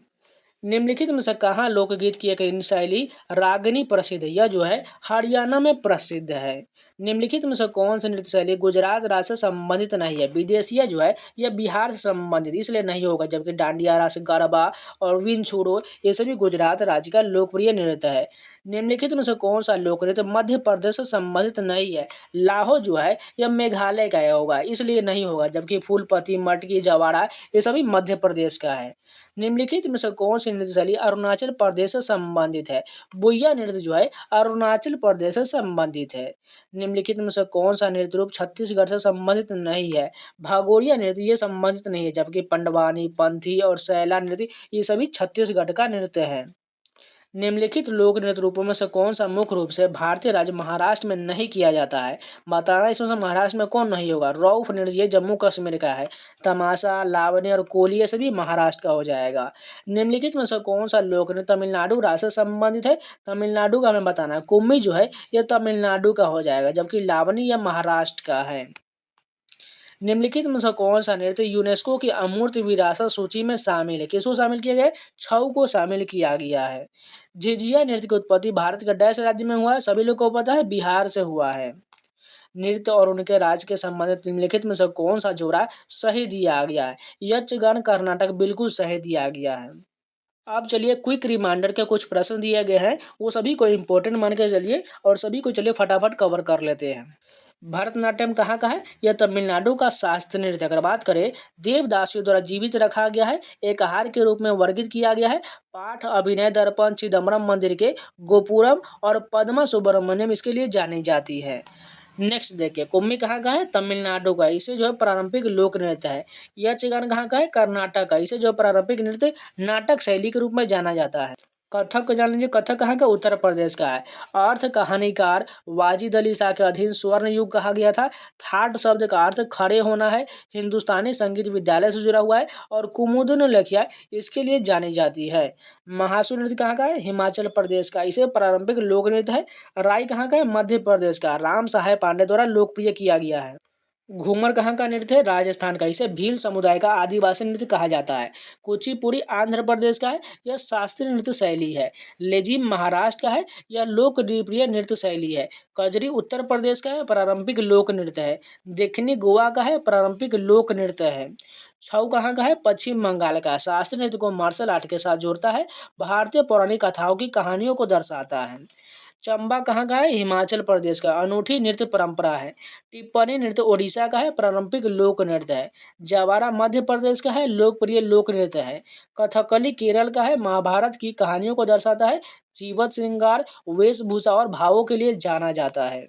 निम्नलिखित में से कहाँ लोकगीत की एक शैली रागनी प्रसिद्ध है? यह जो है हरियाणा में प्रसिद्ध है। निम्नलिखित में से कौन सी नृत्य शैली गुजरात राज्य से संबंधित नहीं है? विदेशिया जो है यह बिहार से संबंधित इसलिए नहीं होगा, जबकि डांडिया रास, गरबा और विंछोड़ो ये सभी गुजरात राज्य का लोकप्रिय नृत्य है। निम्नलिखित में से कौन सा लोक नृत्य मध्य प्रदेश से संबंधित नहीं है? लाहो जो है यह मेघालय का होगा इसलिए नहीं होगा, जबकि फूलपति, मटकी, जवाड़ा ये सभी मध्य प्रदेश का है। निम्नलिखित में से कौन सी नृत्य शैली अरुणाचल प्रदेश से संबंधित है? बुइया नृत्य जो है अरुणाचल प्रदेश से संबंधित है। निम्नलिखित में से कौन सा नृत्य रूप छत्तीसगढ़ से संबंधित नहीं है? भागोरिया नृत्य ये संबंधित नहीं है, जबकि पंडवानी, पंथी और सैला नृत्य ये सभी छत्तीसगढ़ का नृत्य है। निम्नलिखित लोक नृत्य रूपों में से कौन सा मुख्य रूप से भारतीय राज्य महाराष्ट्र में नहीं किया जाता है? बताना इसमें से महाराष्ट्र में कौन नहीं होगा? रौफ नृत्य ये जम्मू कश्मीर का है। तमाशा, लावणी और कोली ये सभी महाराष्ट्र का हो जाएगा। निम्नलिखित में से कौन सा लोक नृत्य तमिलनाडु राज्य से संबंधित है? तमिलनाडु का हमें बताना है। कुम्मी जो है यह तमिलनाडु का हो जाएगा, जबकि लावणी यह महाराष्ट्र का है। निम्नलिखित में से कौन सा नृत्य यूनेस्को की अमूर्त विरासत सूची में शामिल है? किसको शामिल किया गया है? छऊ को शामिल किया गया है। झिझिया नृत्य की उत्पत्ति भारत के डैश राज्य में हुआ है? सभी लोग को पता है, बिहार से हुआ है। नृत्य और उनके राज्य के संबंधित निम्नलिखित में से कौन सा जोड़ा सही दिया गया है? यक्षगान कर्नाटक बिल्कुल सही दिया गया है। अब चलिए क्विक रिमाइंडर के कुछ प्रश्न दिए गए हैं, वो सभी को इम्पोर्टेंट मान के चलिए और सभी को चलिए फटाफट कवर कर लेते हैं। भरतनाट्यम कहाँ का है? यह तमिलनाडु का शास्त्रीय नृत्य। अगर बात करें, देवदासियों द्वारा जीवित रखा गया है, एक आहार के रूप में वर्गीकृत किया गया है। पाठ, अभिनय दर्पण, चिदम्बरम मंदिर के गोपुरम और पद्मा सुब्रमण्यम इसके लिए जानी जाती है। नेक्स्ट देखिए, कुम्मी कहाँ का है? तमिलनाडु का। इसे जो है पारंपरिक लोक नृत्य है। यक्षगान कहाँ का है? कर्नाटक का। इसे जो पारंपरिक नृत्य नाटक शैली के रूप में जाना जाता है। कथक को जान लीजिए, कथक कहाँ का? उत्तर प्रदेश का है। अर्थ कहानीकार वाजिद अली शाह के अधीन स्वर्ण युग कहा गया था। थाट शब्द का अर्थ खड़े होना है। हिंदुस्तानी संगीत विद्यालय से जुड़ा हुआ है और कुमुदुन लखिया इसके लिए जानी जाती है। महासु नृत्य कहाँ का है? हिमाचल प्रदेश का। इसे पारंपरिक लोक नृत्य है। राई कहाँ का है? मध्य प्रदेश का। राम सहाय पांडे द्वारा लोकप्रिय किया गया है। घूमर कहाँ का नृत्य है? राजस्थान का। इसे भील समुदाय का आदिवासी नृत्य कहा जाता है। कुचिपुड़ी आंध्र प्रदेश का है। यह शास्त्रीय नृत्य शैली है। लेजिम महाराष्ट्र का है। यह लोकप्रिय नृत्य शैली है। कजरी उत्तर प्रदेश का है। पारंपरिक लोक नृत्य है। देखनी गोवा का है। पारंपरिक लोक नृत्य है। छऊ कहाँ का है? पश्चिम बंगाल का। शास्त्रीय नृत्य को मार्शल आर्ट के साथ जोड़ता है। भारतीय पौराणिक कथाओं की कहानियों को दर्शाता है। चंबा कहाँ का है? हिमाचल प्रदेश का। अनूठी नृत्य परंपरा है। टिप्पणी नृत्य ओडिशा का है। पारंपरिक लोक नृत्य है। जवारा मध्य प्रदेश का है। लोकप्रिय लोक नृत्य है। कथकली केरल का है। महाभारत की कहानियों को दर्शाता है। जीवत श्रृंगार, वेशभूषा और भावों के लिए जाना जाता है।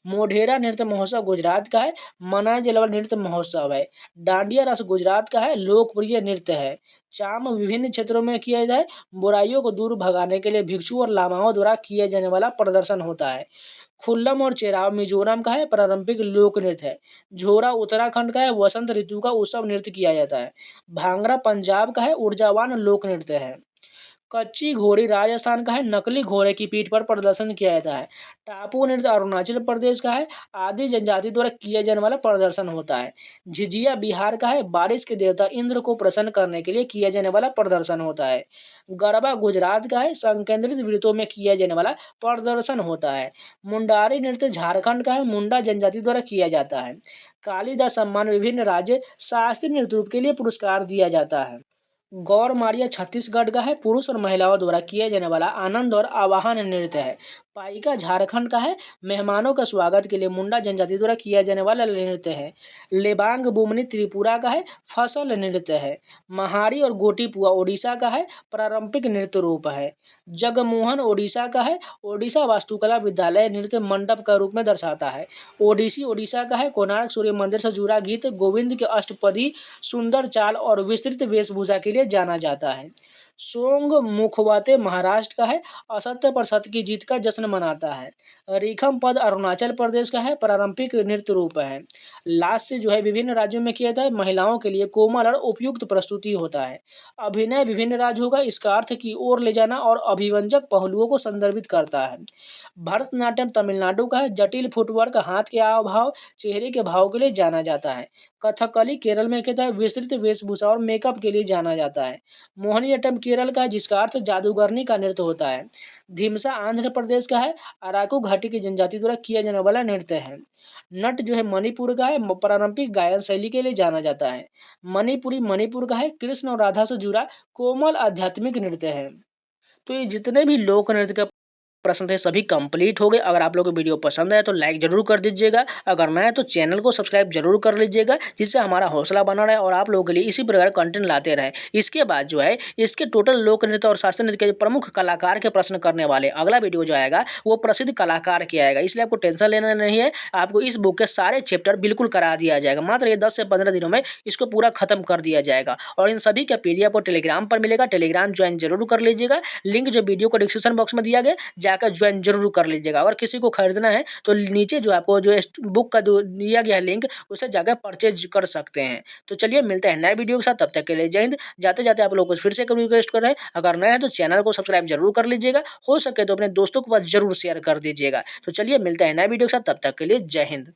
मोढेरा नृत्य महोत्सव गुजरात का है। मनाया जाने वाला नृत्य महोत्सव है। डांडिया रास गुजरात का है। लोकप्रिय नृत्य है। चाम विभिन्न क्षेत्रों में किया जाए। बुराइयों को दूर भगाने के लिए भिक्षु और लामाओं द्वारा किया जाने वाला प्रदर्शन होता है। खुल्लम और चेराव मिजोरम का है। पारंपरिक लोक नृत्य है। झोरा उत्तराखंड का है। वसंत ऋतु का उत्सव नृत्य किया जाता है। भांगड़ा पंजाब का है। ऊर्जावान लोक नृत्य है। कच्ची घोड़ी राजस्थान का है। नकली घोड़े की पीठ पर प्रदर्शन किया जाता है। टापू नृत्य अरुणाचल प्रदेश का है। आदि जनजाति द्वारा किया जाने वाला प्रदर्शन होता है। झिझिया बिहार का है। बारिश के देवता इंद्र को प्रसन्न करने के लिए किया जाने वाला प्रदर्शन होता है। गरबा गुजरात का है। संकेंद्रित वृत्तों में किया जाने वाला प्रदर्शन होता है। मुंडारी नृत्य झारखंड का है। मुंडा जनजाति द्वारा किया जाता है। कालिदास सम्मान विभिन्न राज्य शास्त्रीय नृत्य रूप के लिए पुरस्कार दिया जाता है। गौर मारिया छत्तीसगढ़ का है। पुरुष और महिलाओं द्वारा किया जाने वाला आनंद और आवाहन नृत्य है। पाइका झारखंड का है। मेहमानों का स्वागत के लिए मुंडा जनजाति द्वारा किया जाने वाला नृत्य है। लेबांग बुमनी त्रिपुरा का है। फसल नृत्य है। महारी और गोटीपुआ ओडिशा का है। पारंपरिक नृत्य रूप है। जगमोहन ओडिशा का है। ओडिशा वास्तुकला विद्यालय नृत्य मंडप का रूप में दर्शाता है। ओडिसी ओडिशा का है। कोणार्क सूर्य मंदिर से जुड़ा गीत गोविंद के अष्टपदी सुंदर चाल और विस्तृत वेशभूषा के लिए जाना जाता है। सोंग मुखवाते महाराष्ट्र का है। असत्य पर सत्य की जीत का जश्न मनाता है। रीखम पद अरुणाचल प्रदेश का है। पारंपरिक नृत्य रूप है। लास्य जो है विभिन्न राज्यों में किया जाता है। महिलाओं के लिए कोमल और उपयुक्त प्रस्तुति होता है। अभिनय विभिन्न राज्य होगा। इसका अर्थ की ओर ले जाना और अभिव्यंजक पहलुओं को संदर्भित करता है। भरतनाट्यम तमिलनाडु का है। जटिल फुटवर्क, हाथ के हाव भाव, चेहरे के भाव के लिए जाना जाता है। कथकली केरल में कहता है। विस्तृत वेशभूषा और मेकअप के लिए जाना जाता है। मोहिनीअट्टम केरल का है जिसका अर्थ जादूगरनी का नृत्य होता है। धिमसा आंध्र प्रदेश का है, अराकू घाटी की जनजाति द्वारा किया जाने वाला नृत्य है। नट जो है मणिपुर का है, पारंपरिक गायन शैली के लिए जाना जाता है। मणिपुरी मणिपुर का है, कृष्ण और राधा से जुड़ा कोमल आध्यात्मिक नृत्य है। तो ये जितने भी लोक नृत्य के प्रश्न थे सभी कंप्लीट हो गए। अगर आप लोगों को वीडियो पसंद आया तो लाइक जरूर कर दीजिएगा, अगर नया है तो चैनल को सब्सक्राइब जरूर कर लीजिएगा, जिससे हमारा हौसला बना रहे और आप लोगों के लिए इसी प्रकार कंटेंट लाते रहे। इसके बाद जो है इसके टोटल लोक नृत्य और शास्त्रीय नृत्य के प्रमुख कलाकार के प्रश्न करने वाले अगला वीडियो जो आएगा वो प्रसिद्ध कलाकार के आएगा, इसलिए आपको टेंशन लेना नहीं है। आपको इस बुक के सारे चैप्टर बिल्कुल करा दिया जाएगा, मात्र ये 10 से 15 दिनों में इसको पूरा खत्म कर दिया जाएगा। और इन सभी का PDF आपको टेलीग्राम पर मिलेगा, टेलीग्राम ज्वाइन जरूर कर लीजिएगा। लिंक जो वीडियो को डिस्क्रिप्शन बॉक्स में दिया गया, जाकर ज्वाइन जरूर कर लीजिएगा। अगर किसी को खरीदना है तो नीचे जो आपको जो बुक का जो दिया गया है लिंक, उसे जाकर परचेज कर सकते हैं। तो चलिए मिलते हैं नए वीडियो के साथ, तब तक के लिए जय हिंद। जाते जाते आप लोगों को फिर से रिक्वेस्ट कर रहे हैं, अगर नए हैं तो चैनल को सब्सक्राइब जरूर कर लीजिएगा, हो सके तो अपने दोस्तों के पास जरूर शेयर कर दीजिएगा। तो चलिए मिलते हैं नए वीडियो के साथ, तब तक के लिए जय हिंद।